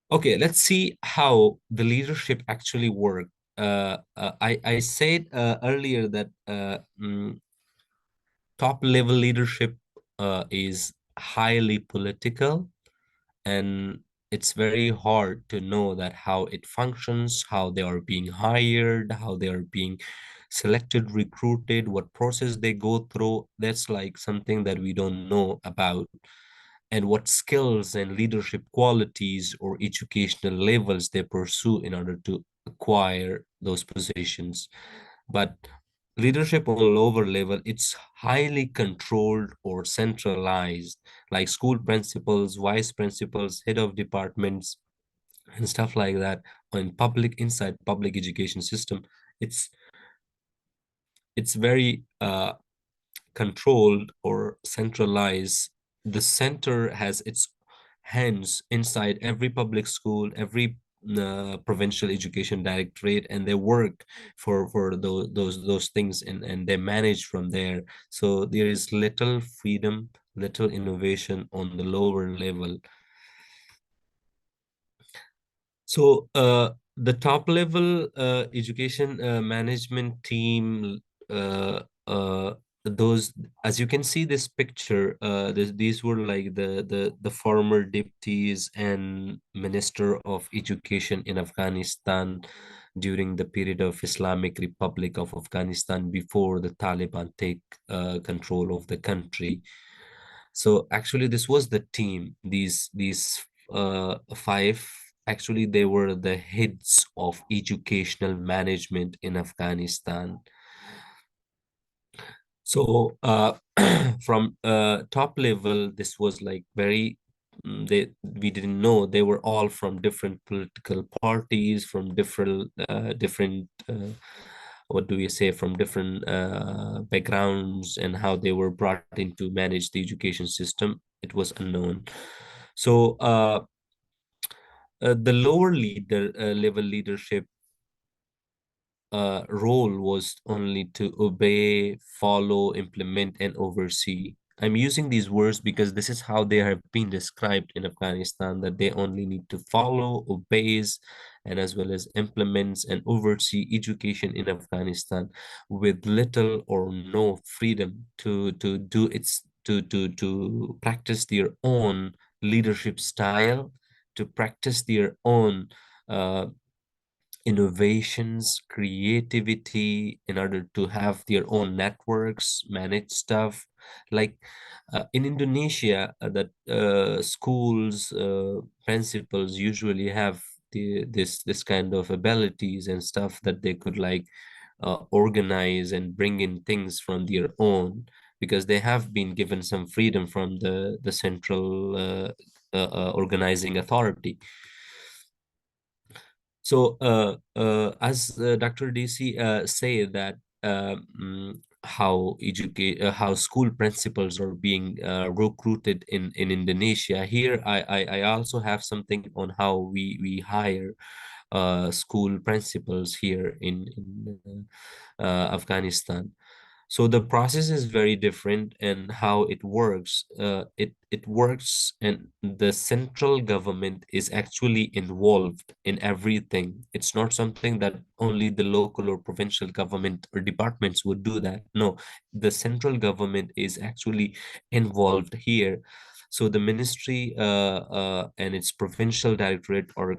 Okay, let's see how the leadership actually work. I said earlier that top level leadership is highly political, and it's very hard to know that how it functions, how they are being hired, how they are being selected, recruited, what process they go through. That's like something that we don't know about, and what skills and leadership qualities or educational levels they pursue in order to acquire those positions. But leadership on a lower level, it's highly controlled or centralized, like school principals, vice principals, head of departments, and stuff like that. In public, inside public education system, it's very controlled or centralized, the center has its hands inside every public school, every provincial education directorate, and they work for those things, and they manage from there. So there is little freedom, little innovation on the lower level. So the top level education management team, those, as you can see this picture, these were like the former deputies and minister of education in Afghanistan during the period of Islamic Republic of Afghanistan before the Taliban take control of the country. So actually this was the team. These five, actually they were the heads of educational management in Afghanistan. So from top level, this was like very, we didn't know, they were all from different political parties, from different what do we say, from different backgrounds, and how they were brought in to manage the education system, it was unknown. So the lower level leadership role was only to obey, follow, implement, and oversee. I'm using these words because this is how they have been described in Afghanistan, that they only need to follow, obeys, and as well as implements and oversee education in Afghanistan, with little or no freedom to do its to practice their own leadership style, to practice their own innovations, creativity, in order to have their own networks, manage stuff. Like in Indonesia, that schools, principals usually have this kind of abilities and stuff, that they could like organize and bring in things from their own, because they have been given some freedom from the central organizing authority. So as Dr. Desi say that how school principals are being recruited in Indonesia. Here I also have something on how we hire school principals here in Afghanistan. So the process is very different, and how it works. It works, and the central government is actually involved in everything. It's not something that only the local or provincial government or departments would do that. No, the central government is actually involved here. So the ministry and its provincial directorate are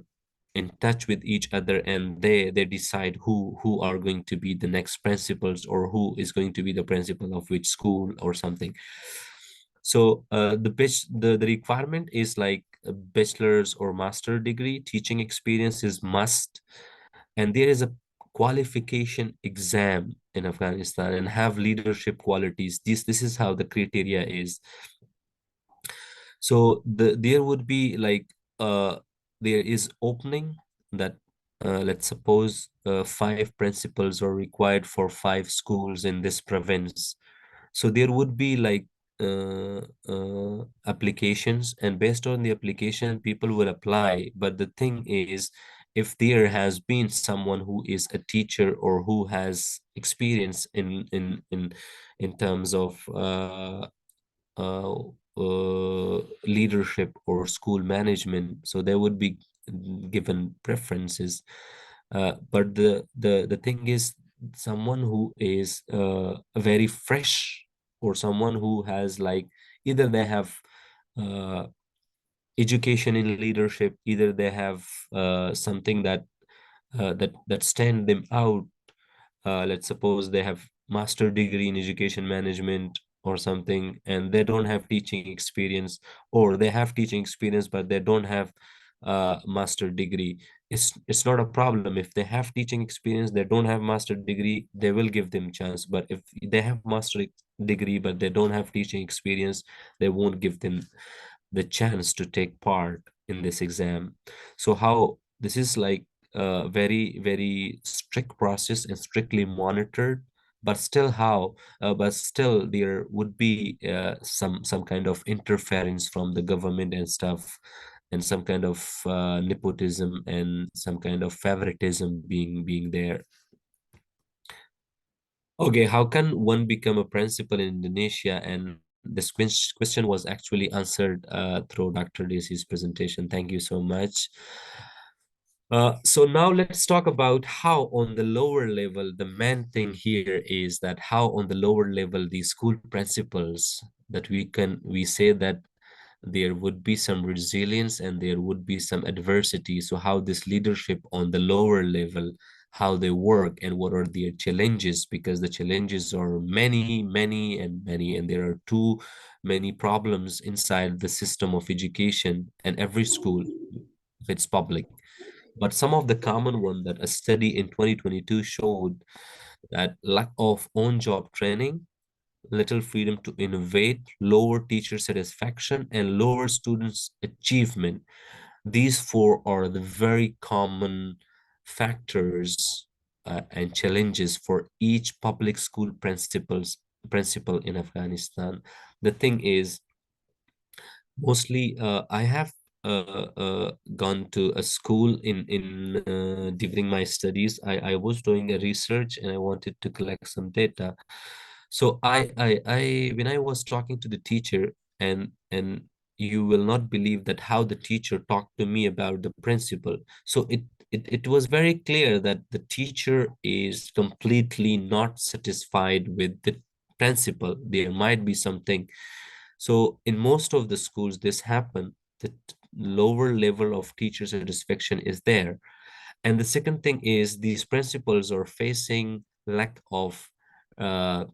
in touch with each other, and they decide who are going to be the next principals, or who is going to be the principal of which school or something. So the requirement is like a bachelor's or master degree. Teaching experience is must, and there is a qualification exam in Afghanistan, and have leadership qualities. This is how the criteria is. So there would be like there is opening that let's suppose 5 principals are required for 5 schools in this province. So there would be like applications, and based on the application, people will apply. But the thing is, if there has been someone who is a teacher, or who has experience in terms of leadership or school management, so they would be given preferences. But the thing is, someone who is very fresh, or someone who has like, either they have education in leadership, either they have something that stand them out. Let's suppose they have master degree in education management or something, and they don't have teaching experience, or they have teaching experience but they don't have master degree. It's not a problem. If they have teaching experience, they don't have master degree, they will give them chance. But if they have master degree but they don't have teaching experience, they won't give them the chance to take part in this exam. So how this is like a very strict process and strictly monitored but still there would be some kind of interference from the government and stuff, and some kind of nepotism and some kind of favoritism being there. Okay, how can one become a principal in Indonesia? And this question was actually answered through Dr. Desi's presentation. Thank you so much. So now let's talk about how on the lower level, the main thing here is that how on the lower level, the school principals, that we say that there would be some resilience and there would be some adversity. So how this leadership on the lower level, how they work and what are their challenges, because the challenges are many, and there are too many problems inside the system of education and every school, if it's public. But some of the common one that a study in 2022 showed that lack of on-job training, little freedom to innovate, lower teacher satisfaction, and lower students' achievement. These four are the very common factors and challenges for each public school principal in Afghanistan. The thing is, mostly I have gone to a school in during my studies. I was doing a research and I wanted to collect some data. So I when I was talking to the teacher, and you will not believe that how the teacher talked to me about the principal. So it was very clear that the teacher is completely not satisfied with the principal. There might be something. So in most of the schools, this happen. The lower level of teacher satisfaction is there. And the second thing is these principals are facing lack of uh,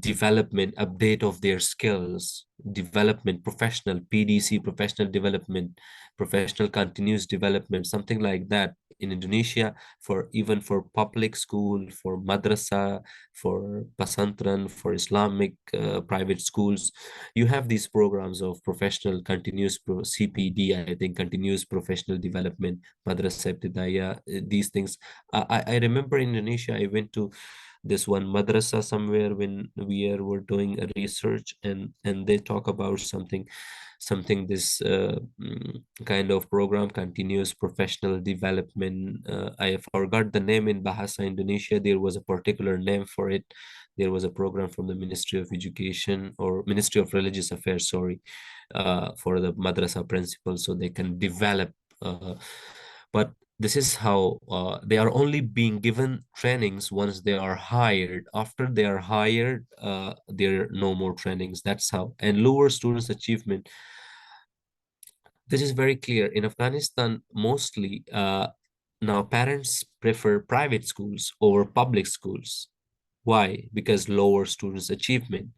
development, update of their skills, development, professional PDC, professional development, professional continuous development, something like that. In Indonesia, for even for public school, for madrasa, for pasantren, for Islamic private schools, you have these programs of professional continuous CPD, I think, continuous professional development, madrasa ibtidaya, these things. I remember in Indonesia, I went to this one madrasa somewhere when were doing a research, and they talk about something this kind of program, continuous professional development. I forgot the name. In Bahasa Indonesia there was a particular name for it. There was a program from the Ministry of Education or Ministry of Religious Affairs, sorry, for the madrasa principals, so they can develop but this is how they are only being given trainings once they are hired. After they are hired, there are no more trainings. That's how. And lower students' achievement. This is very clear. In Afghanistan, mostly now parents prefer private schools over public schools. Why? Because lower students' achievement.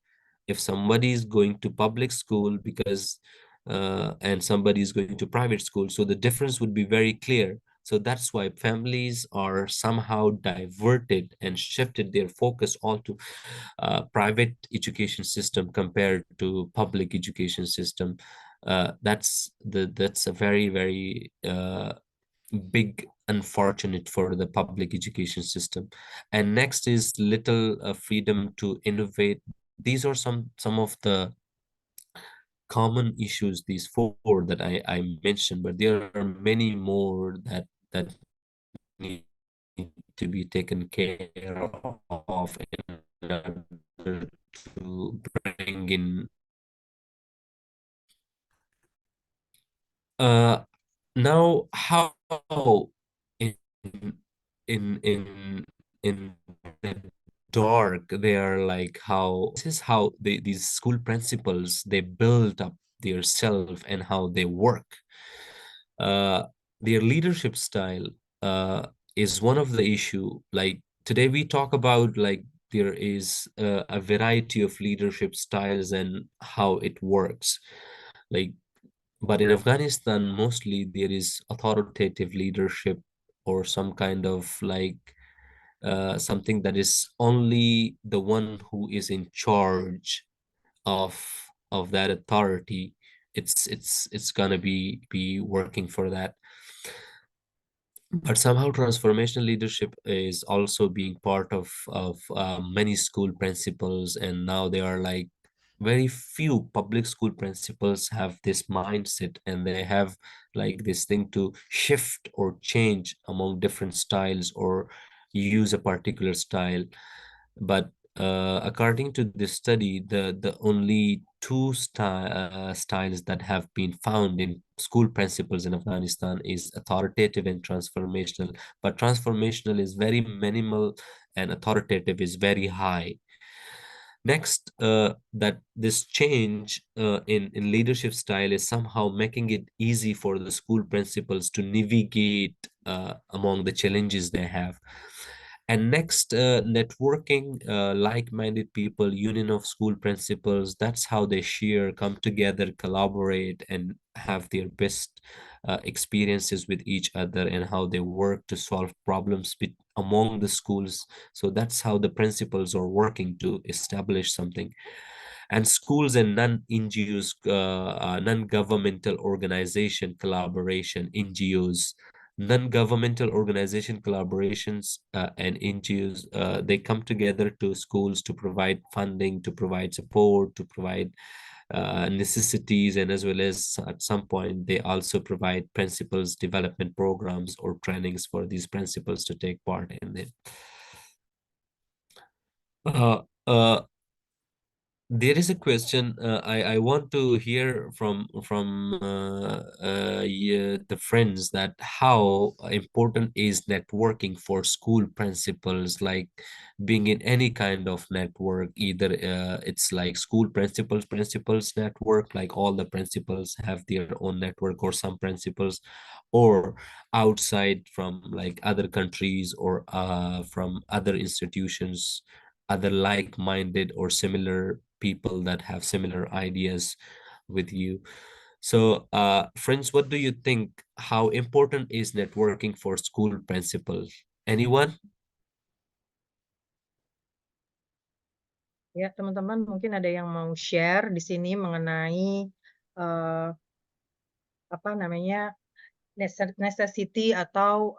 If somebody is going to public school because and somebody is going to private school, so the difference would be very clear. So that's why families are somehow diverted and shifted their focus onto private education system compared to public education system. That's a very big unfortunate for the public education system. And next is little freedom to innovate. These are some of the common issues, these four that I mentioned, but there are many more that need to be taken care of in order to bring in now how in in in in the dark they are, like, how this is how these school principals, they build up their self and how they work. uh their leadership style is one of the issue. Like today we talk about, like, there is a variety of leadership styles and how it works, like, but in Afghanistan, mostly there is authoritative leadership or some kind of, like, something that is only the one who is in charge of that authority. It's gonna be working for that. But somehow transformational leadership is also being part of many school principals, and now there are like very few public school principals have this mindset, and they have like this thing to shift or change among different styles or use a particular style. But according to this study, the only two styles that have been found in school principles in Afghanistan is authoritative and transformational. But transformational is very minimal and authoritative is very high. Next, that this change in leadership style is somehow making it easy for the school principals to navigate among the challenges they have. And next, networking, like-minded people, union of school principals, that's how they share, come together, collaborate, and have their best experiences with each other, and how they work to solve problems among the schools. So that's how the principals are working to establish something. And schools and non-NGOs, non-governmental organization collaboration, NGOs, non-governmental organization collaborations, and NGOs, they come together to schools to provide funding, to provide support, to provide necessities, and as well as at some point they also provide principals development programs or trainings for these principals to take part in it. Uh, uh, there is a question I want to hear from yeah, the friends, that how important is networking for school principals, like being in any kind of network, either it's like school principals network, like all the principals have their own network, or some principals, or outside from like other countries, or from other institutions, other like-minded or similar people that have similar ideas with you. So, friends, what do you think? How important is networking for school principals? Anyone? Ya, teman-teman mungkin ada yang mau share di sini mengenai apa namanya necessity atau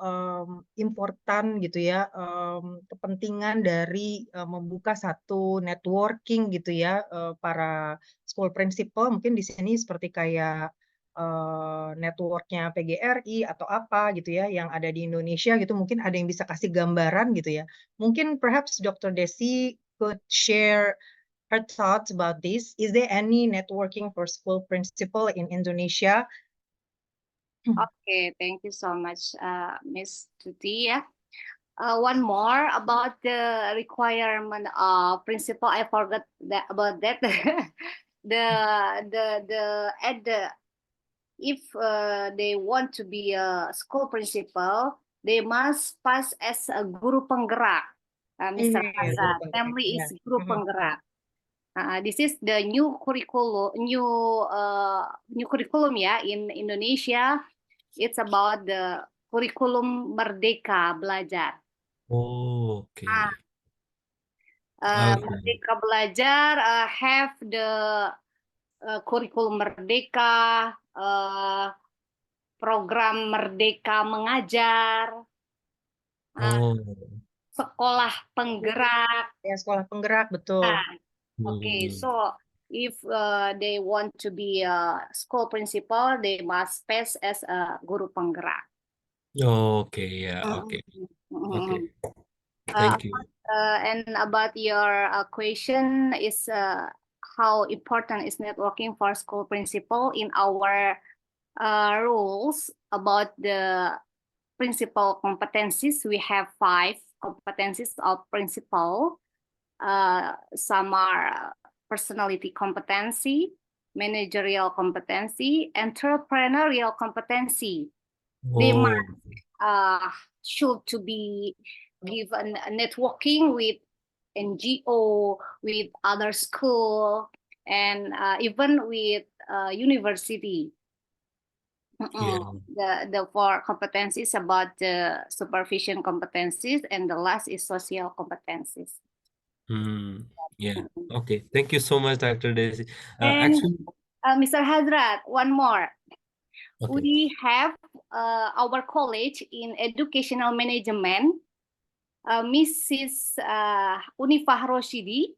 important gitu ya, kepentingan dari membuka satu networking gitu ya, para school principal mungkin di sini seperti kayak networknya PGRI atau apa gitu ya yang ada di Indonesia gitu, mungkin ada yang bisa kasih gambaran gitu ya. Mungkin perhaps Dr. Desi could share her thoughts about this. Is there any networking for school principal in Indonesia? Okay, thank you so much, Miss Tuti. Yeah. One more about the requirement of principal. I forgot about that. At the if they want to be a school principal, they must pass as a guru penggerak. Mr. Hazrat, family is guru penggerak. This is the new curriculum, new curriculum ya in Indonesia. It's about the kurikulum Merdeka Belajar. Oh, okay. Okay. Merdeka Belajar have the kurikulum Merdeka, program Merdeka Mengajar, Oh. sekolah penggerak. Ya, sekolah penggerak, betul. Okay, so if they want to be a school principal, they must pass as a guru penggerak. Okay, yeah, okay. Okay. Thank you. And about your question is how important is networking for school principal in our rules about the principal competencies. We have 5 competencies of principal. Some are personality competency, managerial competency, entrepreneurial competency. They must should to be given networking with NGO, with other school, and even with university. Yeah. The 4 competencies about the supervision competencies, and the last is social competencies. Yeah. Okay. Thank you so much, Dr. Desi. And Actually, Mr. Hazrat, one more. Okay. we have our college in educational management, Mrs. Unifah Roshidi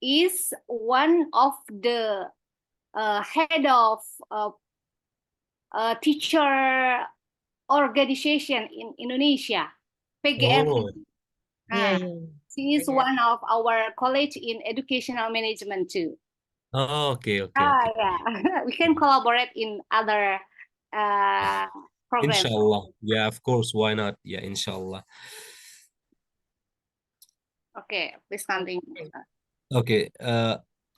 is one of the head of teacher organization in Indonesia, PGR. Oh, Yeah, Ah, yeah. she is PGR. one of our college in educational management too. oh, okay, okay, Ah, okay. yeah. We can collaborate in other programs. Inshallah. Yeah, of course. Why not? Yeah, inshallah. Okay, please continue. Okay,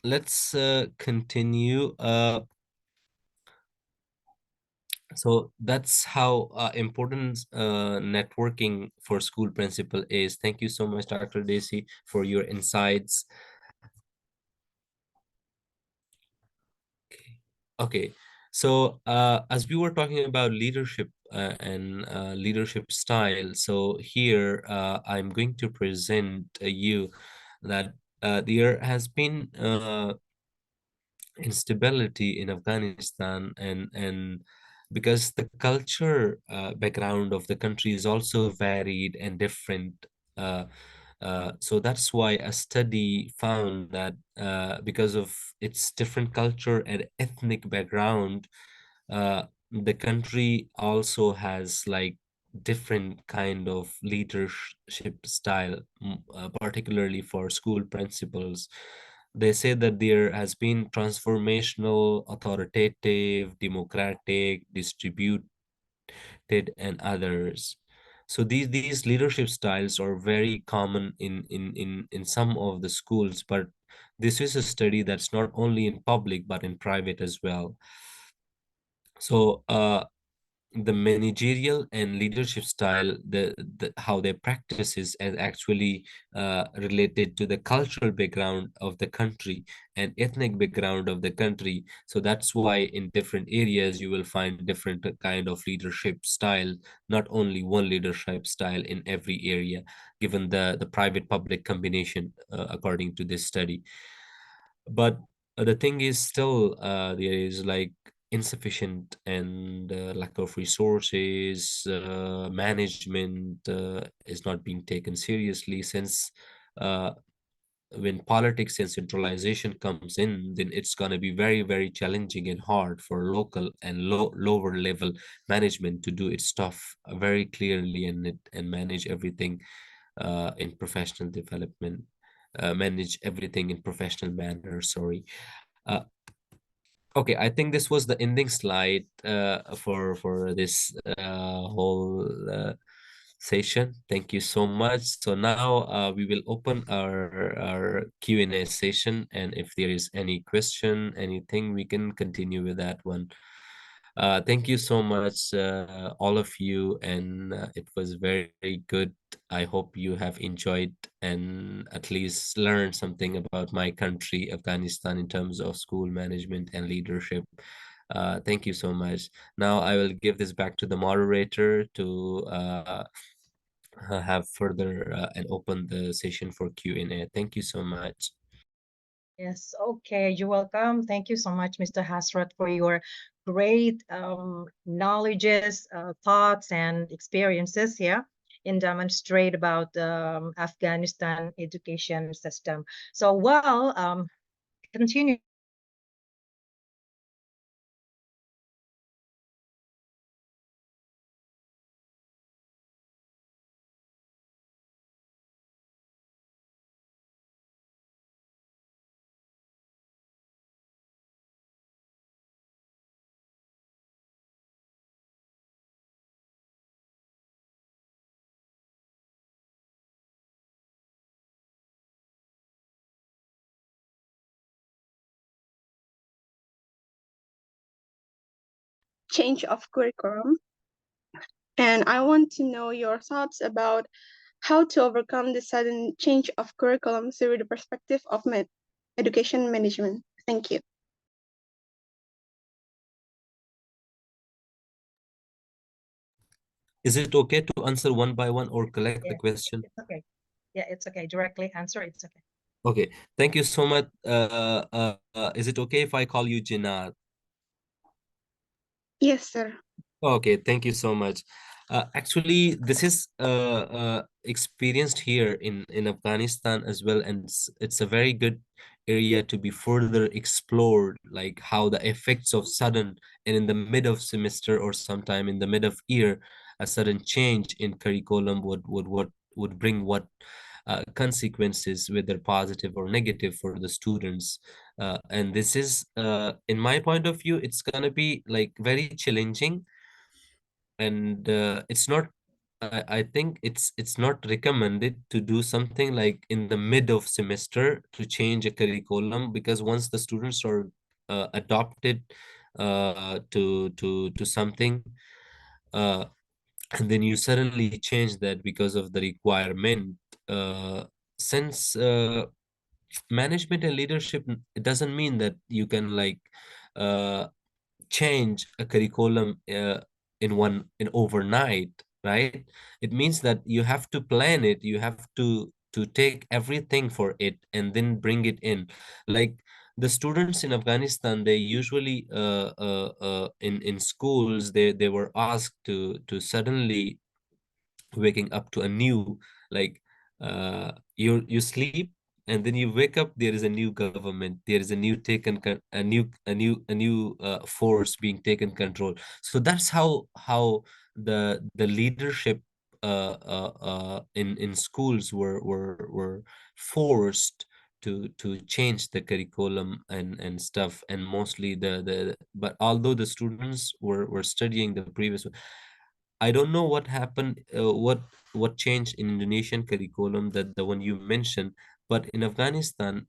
let's continue. So that's how important networking for school principal is. Thank you so much, Dr. Desi, for your insights. Okay, so as we were talking about leadership and leadership style, so here I'm going to present you that there has been instability in Afghanistan, and because the culture background of the country is also varied and different. Uh, so that's why a study found that because of its different culture and ethnic background, the country also has like different kind of leadership style, particularly for school principals. They say that there has been transformational, authoritative, democratic, distributed, and others. So these leadership styles are very common in some of the schools, but this is a study that's not only in public but in private as well. So the managerial and leadership style, the how they practice is actually related to the cultural background of the country and ethnic background of the country. So that's why in different areas you will find different kind of leadership style, not only one leadership style in every area, given the private public combination according to this study. But the thing is still there is like insufficient and lack of resources, management is not being taken seriously, since uh, when politics and centralization comes in, then it's going to be very, very challenging and hard for local and lower level management to do its stuff very clearly and manage everything in professional development, manage everything in professional manner. Sorry. Uh, okay, I think this was the ending slide for this whole session. Thank you so much. So now we will open our Q&A session, and if there is any question, anything, we can continue with that one. Thank you so much, all of you, and it was very, very good. I hope you have enjoyed and at least learned something about my country, Afghanistan, in terms of school management and leadership. Thank you so much. Now I will give this back to the moderator to have further and open the session for Q&A. Thank you so much. Yes, okay, you're welcome. Thank you so much, Mr. Hazrat, for your great knowledges, thoughts, and experiences here in demonstrate about the Afghanistan education system. So, well, continue. Change of curriculum. And I want to know your thoughts about how to overcome the sudden change of curriculum through the perspective of education management. Thank you. Is it okay to answer one by one or collect the Yeah, question? it's okay. Yeah, it's okay. Directly answer. It's okay. Okay, thank you so much. Is it okay if I call you Jinad? Yes, sir. Okay, thank you so much. Actually, this is experienced here in Afghanistan as well, and it's a very good area to be further explored, like how the effects of sudden and in the mid of semester or sometime in the mid of year, a sudden change in curriculum would bring what consequences, whether positive or negative, for the students. And this is, in my point of view, it's gonna be like very challenging, and it's not, I think it's not recommended to do something like in the mid of semester to change a curriculum, because once the students are adopted to something, uh, and then you suddenly change that because of the requirement, uh, since management and leadership, it doesn't mean that you can like uh, change a curriculum in overnight, right? It means that you have to plan it, you have to take everything for it and then bring it in. Like the students in Afghanistan, they usually in schools, they were asked to suddenly waking up to a new, like you sleep and then you wake up, there is a new government, there is a new force being taken control. So that's how the leadership in schools were forced to change the curriculum and stuff. And mostly the but although the students were studying the previous one, I don't know what happened, what changed in Indonesian curriculum, that the one you mentioned, but in Afghanistan,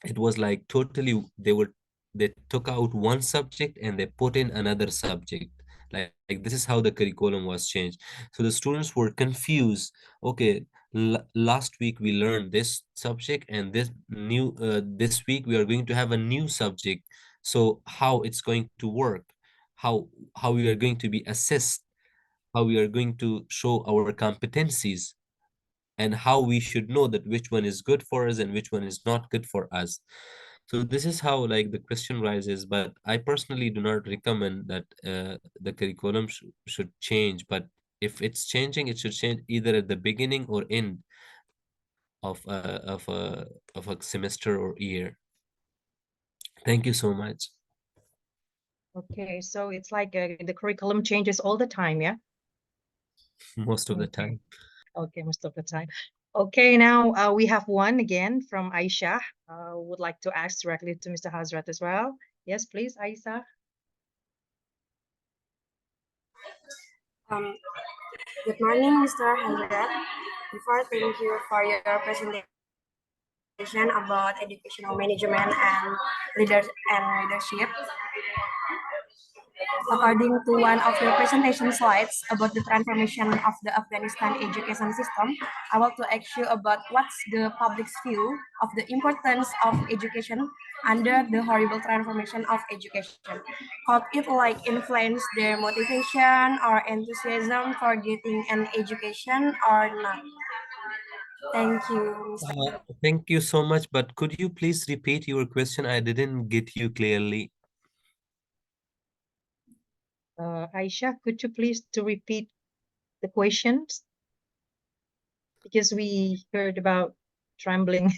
it was like totally they took out one subject and they put in another subject. Like this is how the curriculum was changed. So the students were confused. Okay, last week we learned this subject, and this week we are going to have a new subject. So how it's going to work? How we are going to be assessed? How we are going to show our competencies, and how we should know that which one is good for us and which one is not good for us. So this is how like the question rises. But I personally do not recommend that the curriculum should change. But if it's changing, it should change either at the beginning or end of a semester or year. Thank you so much. Okay, so it's like the curriculum changes all the time, yeah? Most of the Okay. time. Okay, most of the time. Okay, now we have one again from Aisha. Would like to ask directly to Mr. Hazrat as well. Yes, please, Aisha. Um, Good morning, Mr. Hazrat. Before, thank you for your presentation about educational management and leadership. According to one of your presentation slides about the transformation of the Afghanistan education system, I want to ask you about what's the public's view of the importance of education under the horrible transformation of education. Could it like influence their motivation or enthusiasm for getting an education or not? Thank you, Mr. Thank you so much, but could you please repeat your question? I didn't get you clearly. Aisha, could you please to repeat the questions? Because we heard about trembling.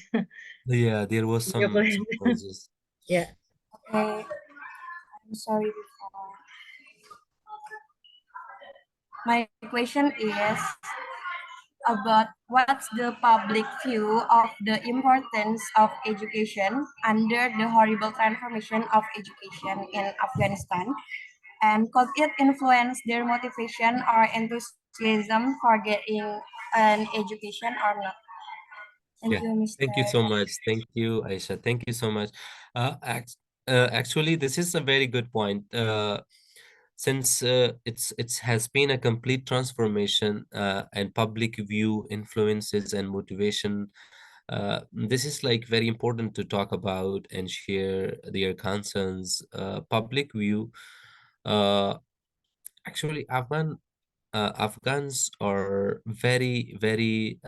Yeah, there was Your some plan. pauses. Yeah. Okay, I'm sorry. My question is about what's the public view of the importance of education under the horrible transformation of education in Afghanistan, and could it influence their motivation or enthusiasm for getting an education or not? Thank Yeah, you, Mr. thank you so much. Thank you, Aisha. Thank you so much. Actually, this is a very good point. Since it has been a complete transformation, and public view influences and motivation, this is like very important to talk about and share their concerns. Public view, uh, actually, Afghans are very, very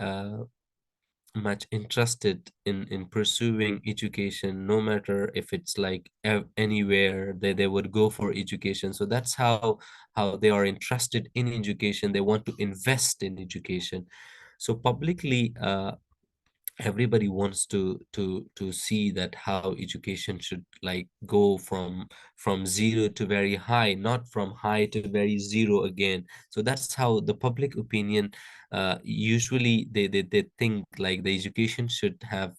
much interested in pursuing education, no matter if it's like anywhere they would go for education. So that's how they are interested in education. They want to invest in education. So publicly, everybody wants to see that how education should like go from zero to very high, not from high to very zero again. So that's how the public opinion, usually they think like the education should have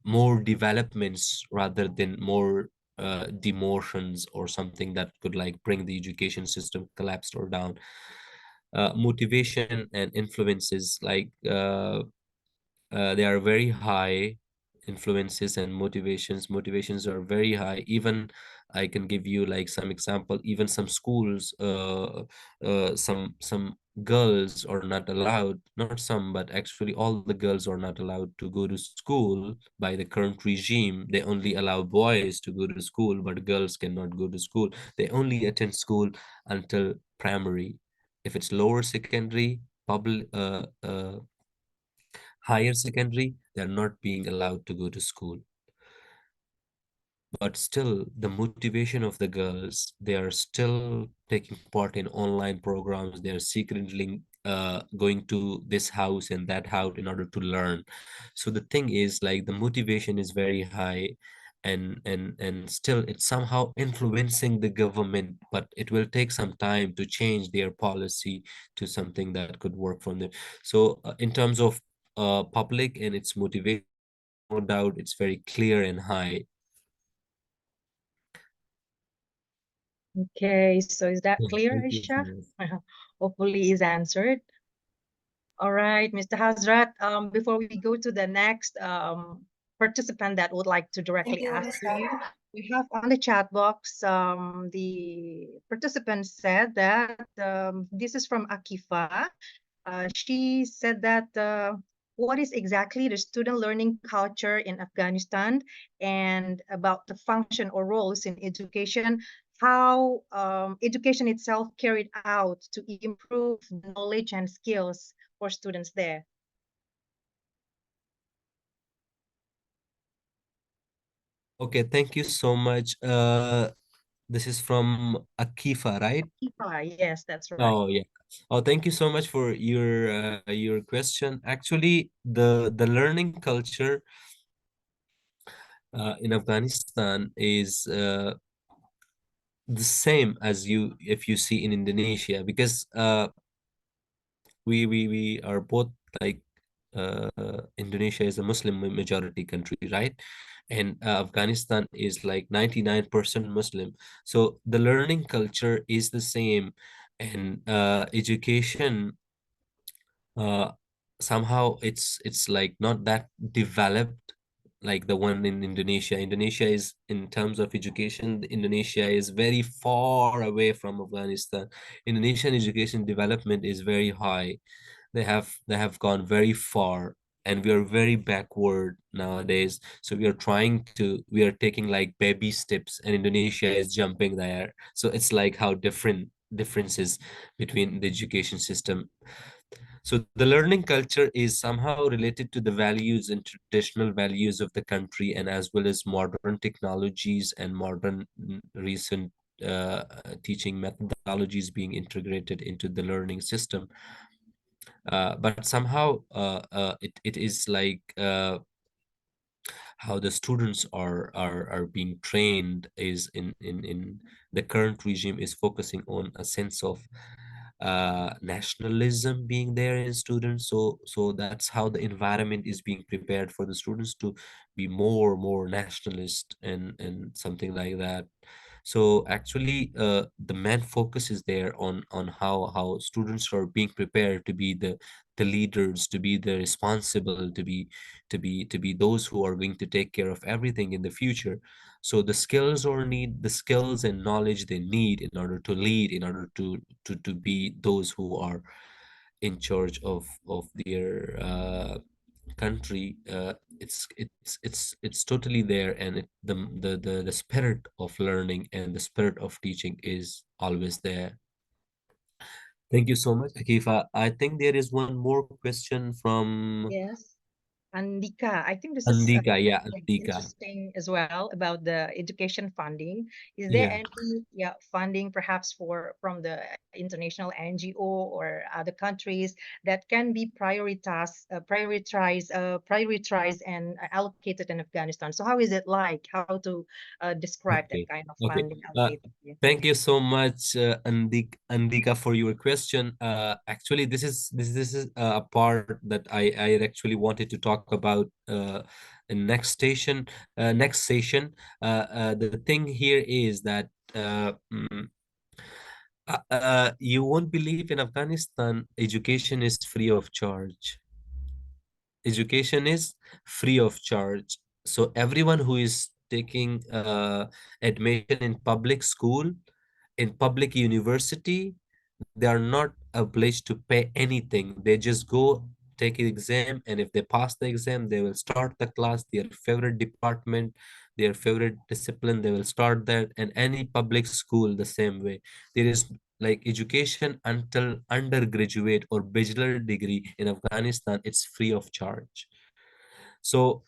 more developments rather than more demotions or something that could like bring the education system collapsed or down. Motivation and influences, like they are very high. Influences and motivations are very high. Even I can give you like some example. Even some schools, some girls are not allowed, not some, but actually all the girls are not allowed to go to school by the current regime. They only allow boys to go to school, but girls cannot go to school. They only attend school until primary. If it's lower secondary, public higher secondary, they're not being allowed to go to school. But still, the motivation of the girls, they are still taking part in online programs. They are secretly going to this house and that house in order to learn. So the thing is, like, the motivation is very high, and still it's somehow influencing the government, but it will take some time to change their policy to something that could work from them. So in terms of public and its motivation, no doubt it's very clear and high. Okay, so is that Yeah, clear, thank you so Aisha? much. Hopefully is answered. All right, Mr. Hazrat, before we go to the next participant that would like to Thank directly you, ask Ms. you, we have on the chat box, the participant said that this is from Akifa. She said that what is exactly the student learning culture in Afghanistan, and about the function or roles in education, how education itself carried out to improve the knowledge and skills for students there. Okay, thank you so much. This is from Akifa, right? Akifa, yes, that's right. Oh yeah. Oh, thank you so much for your question. Actually, the learning culture in Afghanistan is the same as you if you see in Indonesia, because we are both like Indonesia is a Muslim majority country, right? And Afghanistan is like 99% Muslim. So the learning culture is the same, and education, uh, somehow it's like not that developed like the one in Indonesia. Indonesia is, in terms of education, Indonesia is very far away from Afghanistan. Indonesian education development is very high. They have gone very far, and we are very backward nowadays. So we are taking like baby steps, and Indonesia is jumping there. So it's like how differences between the education system. So the learning culture is somehow related to the values and traditional values of the country, and as well as modern technologies and modern recent teaching methodologies being integrated into the learning system. But somehow it is like how the students are being trained is in the current regime is focusing on a sense of nationalism being there in students. So that's how the environment is being prepared for the students to be more nationalist and something like that. So actually the main focus is there on how students are being prepared to be the leaders, to be the responsible, to be those who are going to take care of everything in the future. So the skills and knowledge they need in order to lead, in order to be those who are in charge of their country. It's totally there, and the spirit of learning and the spirit of teaching is always there. Thank you so much, Akifa. I think there is one more question from Yes. Andika, I think this is Andika. Yeah, yeah, Andika. interesting as well about the education funding. Is there Yeah. any funding perhaps from the international NGO or other countries that can be prioritized and allocated in Afghanistan? So how is it like? How to describe that Okay. kind of Okay. funding allocated? Yeah. Thank you so much, Andika, for your question. Actually, this is a part that I actually wanted to talk about in next session. The thing here is that you won't believe in Afghanistan, education is free of charge. Education is free of charge. So everyone who is taking admission in public school, in public university, they are not obliged to pay anything. They just go take an exam, and if they pass the exam, they will start the class, their favorite department, their favorite discipline, they will start that. And any public school the same way. There is like education until undergraduate or bachelor degree in Afghanistan, it's free of charge. So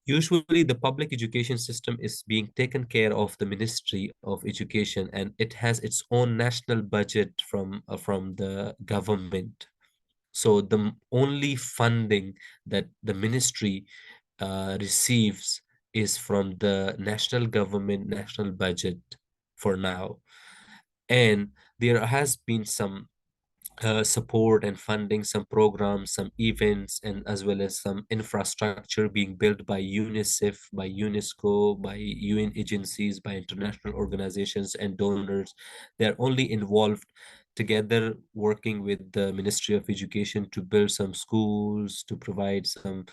usually the public education system is being taken care of the Ministry of Education, and it has its own national budget from the government. So the only funding that the ministry receives is from the national government national budget for now. And there has been some support and funding, some programs, some events, and as well as some infrastructure being built by UNICEF, by UNESCO, by UN agencies, by international organizations and donors. They're only involved together working with the Ministry of Education to build some schools, to provide some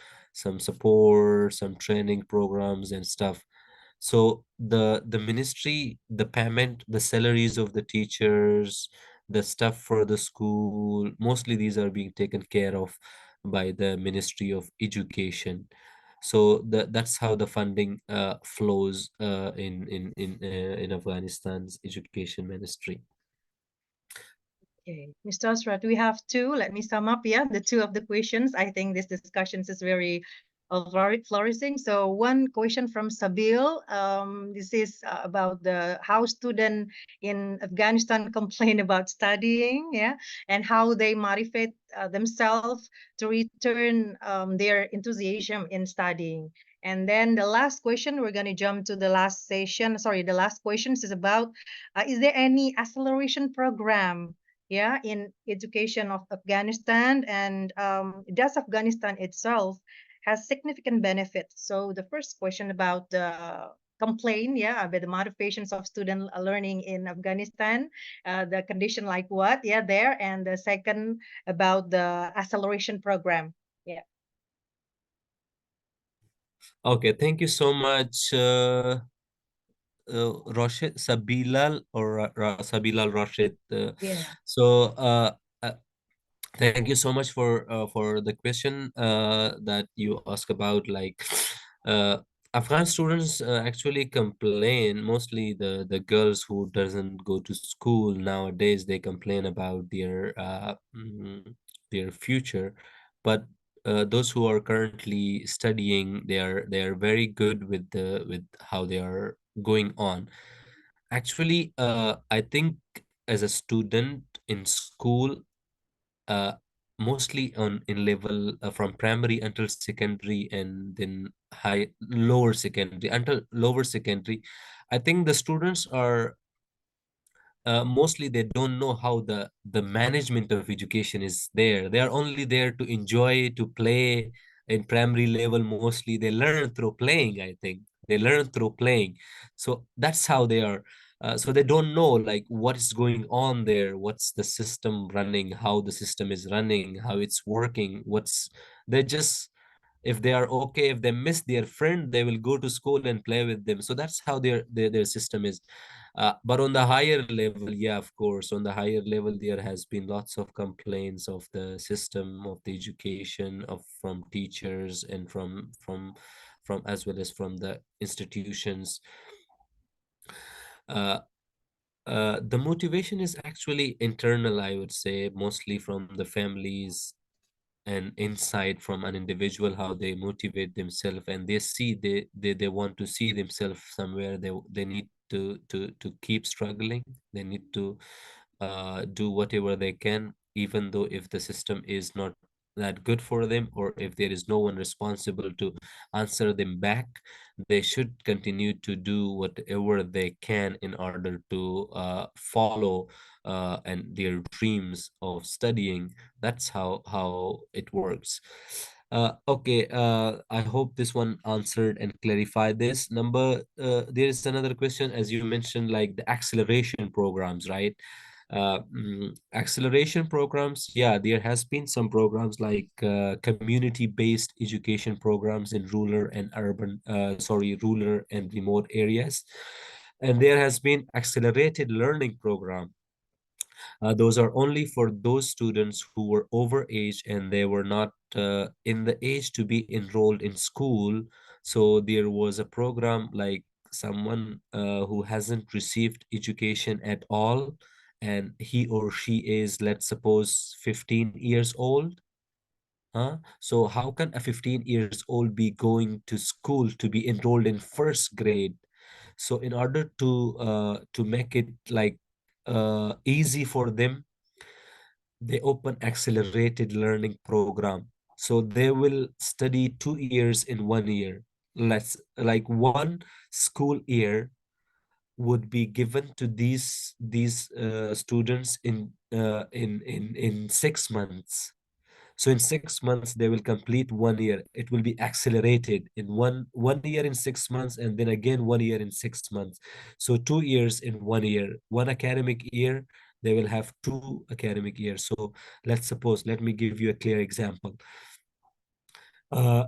support, some training programs and stuff. So the ministry, the payment, the salaries of the teachers, the stuff for the school, mostly these are being taken care of by the Ministry of Education. So that's how the funding flows in Afghanistan's education ministry. Okay, Mr. Hazrat, we have two. Let me sum up, yeah, the two of the questions. I think this discussion is very flourishing. So one question from Sabil. This is about the how student in Afghanistan complain about studying, yeah, and how they motivate themselves to return their enthusiasm in studying. And then the last question, we're going to jump to the last session. Sorry, the last questions is about, is there any acceleration program, yeah, in education of Afghanistan, and does Afghanistan itself has significant benefits? So the first question about the complaint, yeah, about the motivations of student learning in Afghanistan, the condition like what, yeah, there, and the second about the acceleration program, yeah. Okay, thank you so much, Rashid Sabilal or Sabilal Rashid. Yeah. So uh, thank you so much for the question that you ask about. Like, uh, Afghan students actually complain. Mostly the girls who doesn't go to school nowadays, they complain about their future. But those who are currently studying, they are very good with how they are going on. Actually, I think as a student in school, uh, mostly on in level from primary until secondary, and then lower secondary until lower secondary, I think the students are mostly they don't know how the management of education is there. They are only there to enjoy, to play. In primary level, mostly they learn through playing. I think they learn through playing. So that's how they are. So they don't know like what is going on there, what's the system running, how the system is running, how it's working. They just, if they are okay, if they miss their friend, they will go to school and play with them. So that's how their system is. But on the higher level, yeah, of course, on the higher level, there has been lots of complaints of the system of the education of from teachers and from as well as from the institutions. Uh, the motivation is actually internal, I would say, mostly from the families and insight from an individual, how they motivate themselves, and they see they want to see themselves somewhere. They need to keep struggling. They need to do whatever they can, even though if the system is not that good for them, or if there is no one responsible to answer them back, they should continue to do whatever they can in order to follow and their dreams of studying. That's how it works. Okay, I hope this one answered and clarified this. There is another question, as you mentioned, like the acceleration programs, right? Acceleration programs, yeah, there has been some programs like community-based education programs in rural and remote areas, and there has been accelerated learning program. Those are only for those students who were over age and they were not in the age to be enrolled in school. So there was a program like someone who hasn't received education at all, and he or she is, let's suppose, 15 years old. So how can a 15 years old be going to school to be enrolled in first grade? So in order to make it like easy for them, they open accelerated learning program. So they will study 2 years in 1 year. Let's like one school year would be given to these students in 6 months. So in 6 months, they will complete 1 year. It will be accelerated in one year in 6 months, and then again 1 year in 6 months. So 2 years in 1 year. One academic year, they will have 2 academic years. So let me give you a clear example.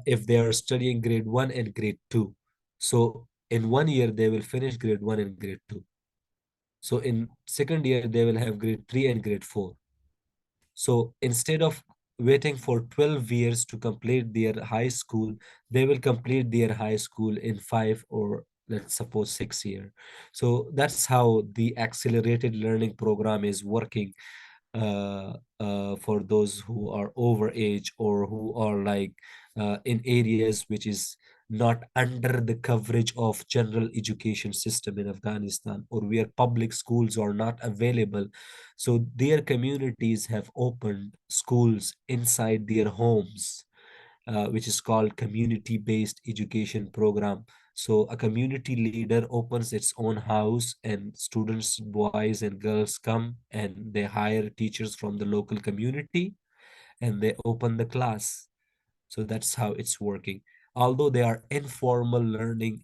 If they are studying grade 1 and grade 2, so in 1 year, they will finish grade 1 and grade 2. So in second year, they will have grade 3 and grade 4. So instead of waiting for 12 years to complete their high school, they will complete their high school in 5, or let's suppose 6 years. So that's how the accelerated learning program is working for those who are over age, or who are like in areas which is not under the coverage of general education system in Afghanistan, or where public schools are not available. So their communities have opened schools inside their homes, which is called community-based education program. So a community leader opens its own house, and students, boys and girls, come and they hire teachers from the local community, and they open the class. So that's how it's working. Although they are informal learning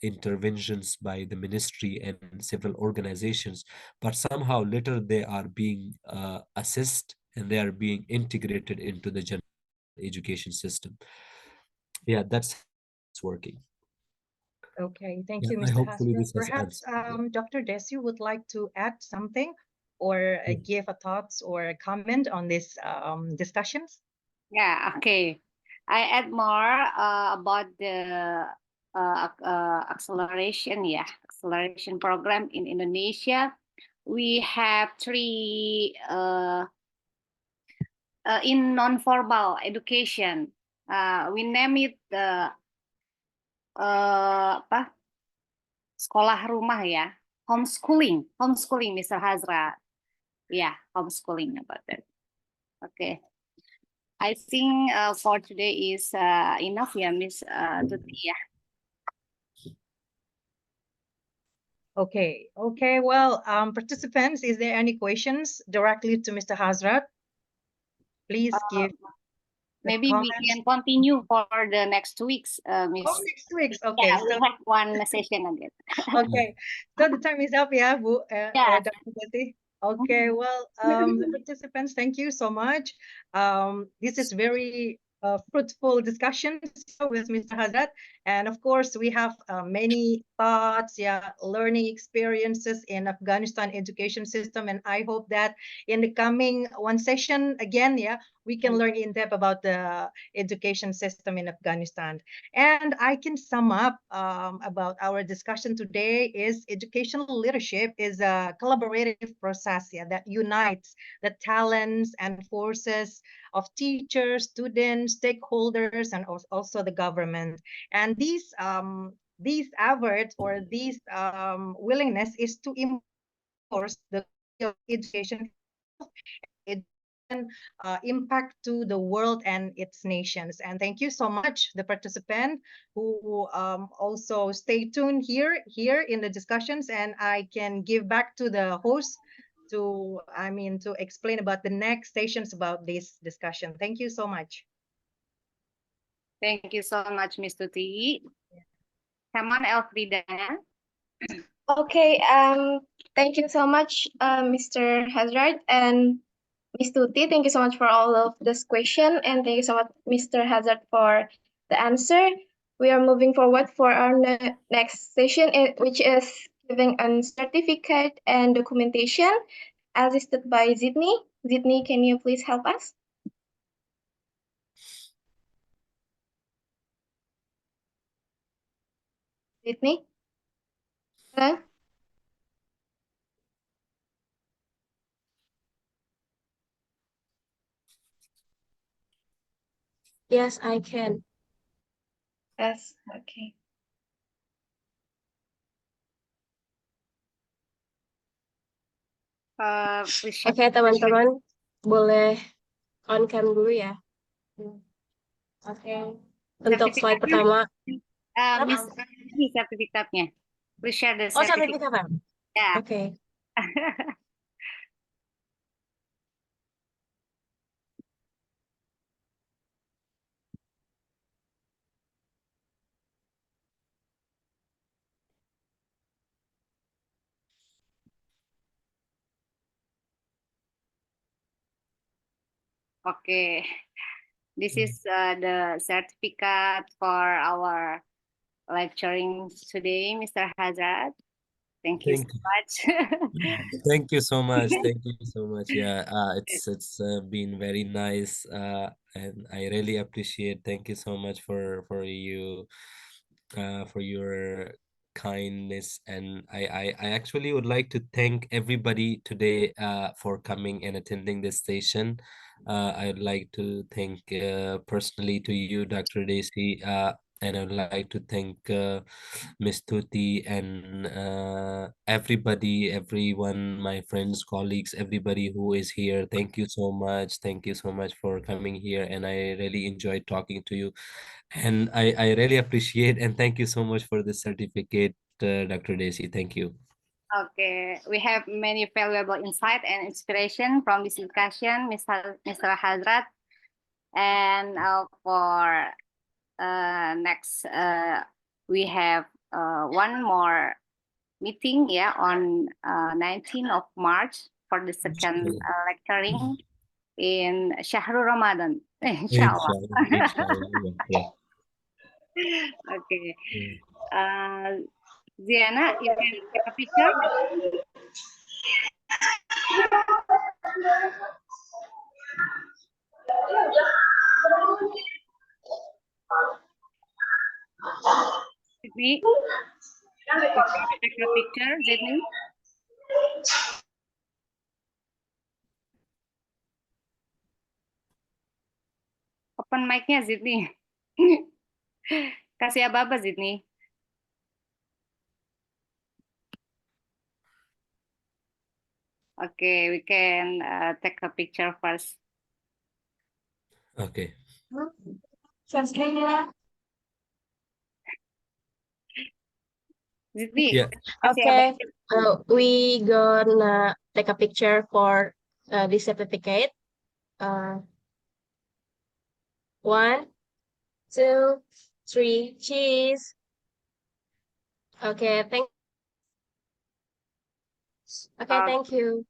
interventions by the ministry and several organizations, but somehow later they are being assessed, and they are being integrated into the general education system. Yeah, that's how it's working. Okay, thank Yeah, you, I Mr. hopefully Hazrat. this has Perhaps answered. Dr. Desi would like to add something, or give a thoughts or a comment on this discussions. Yeah, okay. I add more about the acceleration program in Indonesia. We have three in non-formal education. We name it apa? Sekolah rumah ya, homeschooling, Mr. Hazrat. Yeah, homeschooling about that. Okay. I think for today is enough, yeah, Miss Tuti, yeah. Okay, well, participants, is there any questions directly to Mr. Hazrat? Please give Maybe comments. we can continue for the next 2 weeks, Miss. Oh, next week. Okay. Yeah, So, we have one session again. okay. So the time is up, yeah, Yeah. Dr. Desi. Okay, well, the participants, thank you so much. This is very fruitful discussions with Mr. Hazrat, And of course, we have many thoughts, learning experiences in Afghanistan education system. And I hope that in the coming one session again, we can learn in depth about the education system in Afghanistan. And I can sum up about our discussion today is educational leadership is a collaborative process that unites the talents and forces of teachers, students, stakeholders, and also the government. And these efforts or these willingness is to enforce the education impact to the world and its nations. And thank you so much, the participant who also stay tuned here in the discussions. And I can give back to the host to explain about the next stations about this discussion. Thank you so much. Thank you so much, Ms. Tuti. Come on, Elfrida. Okay, thank you so much, Mr. Hazrat and Ms. Tuti. Thank you so much for all of this question, and thank you so much, Mr. Hazrat, for the answer. We are moving forward for our next session, which is giving a certificate and documentation, assisted by Zidni. Zidni, can you please help us? Zidni? Hello? Yes, I can. Yes, okay. Oke, teman-teman, boleh on cam dulu ya. Oke. Untuk slide pertama. Miss, ini sertifikatnya. Please share the Oh, certificate. sertifikat. Yeah. Oke. Okay, this is the certificate for our lecturing today, Mr. Hazrat. Thank you so much. Thank you so much. Thank you so much. Yeah, it's been very nice, and I really appreciate. Thank you so much for you, for your kindness. And I actually would like to thank everybody today for coming and attending this session. I'd like to thank personally to you, Dr. Desi, and I'd like to thank Miss Tuti and everybody, everyone, my friends, colleagues, everybody who is here. Thank you so much. Thank you so much for coming here. And I really enjoyed talking to you. And I really appreciate and thank you so much for the certificate, Dr. Desi. Thank you. Okay, we have many valuable insight and inspiration from this discussion, Mr. Hazrat. And for next, we have one more meeting, on 19th of March for the second lecturing in Syahrul Ramadan, inshallah. Yeah. Okay. Ziana, you can take a picture. Sydney, take a picture, Sydney. Open mic-nya, Sydney. Kasih apa-apa, Sydney. Okay, we can take a picture first. Okay. Sydney, Yeah. Okay, we gonna take a picture for the certificate. 1, 2, 3, cheese. Okay, thank you.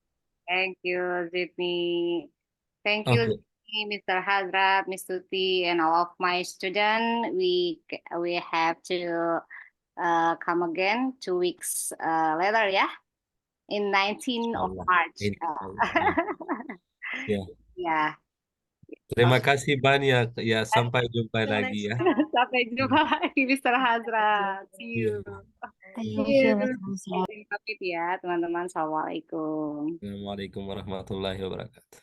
Thank you, Sydney. Thank you, Okay. Mr. Hazrat, Miss Tuti, and all of my students. We have to come again 2 weeks later, ya, in 19 of Insyaallah. March. Insyaallah. Ya, Ya, terima kasih banyak. Ya, sampai jumpa lagi ya. sampai jumpa lagi, Mr. Hazrat. See Iya. you. Yeah. Izin pamit ya, teman-teman. Assalamualaikum. Assalamualaikum warahmatullahi wabarakatuh.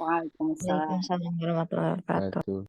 Waalaikumsalam. Waalaikumsalam warahmatullahi wabarakatuh.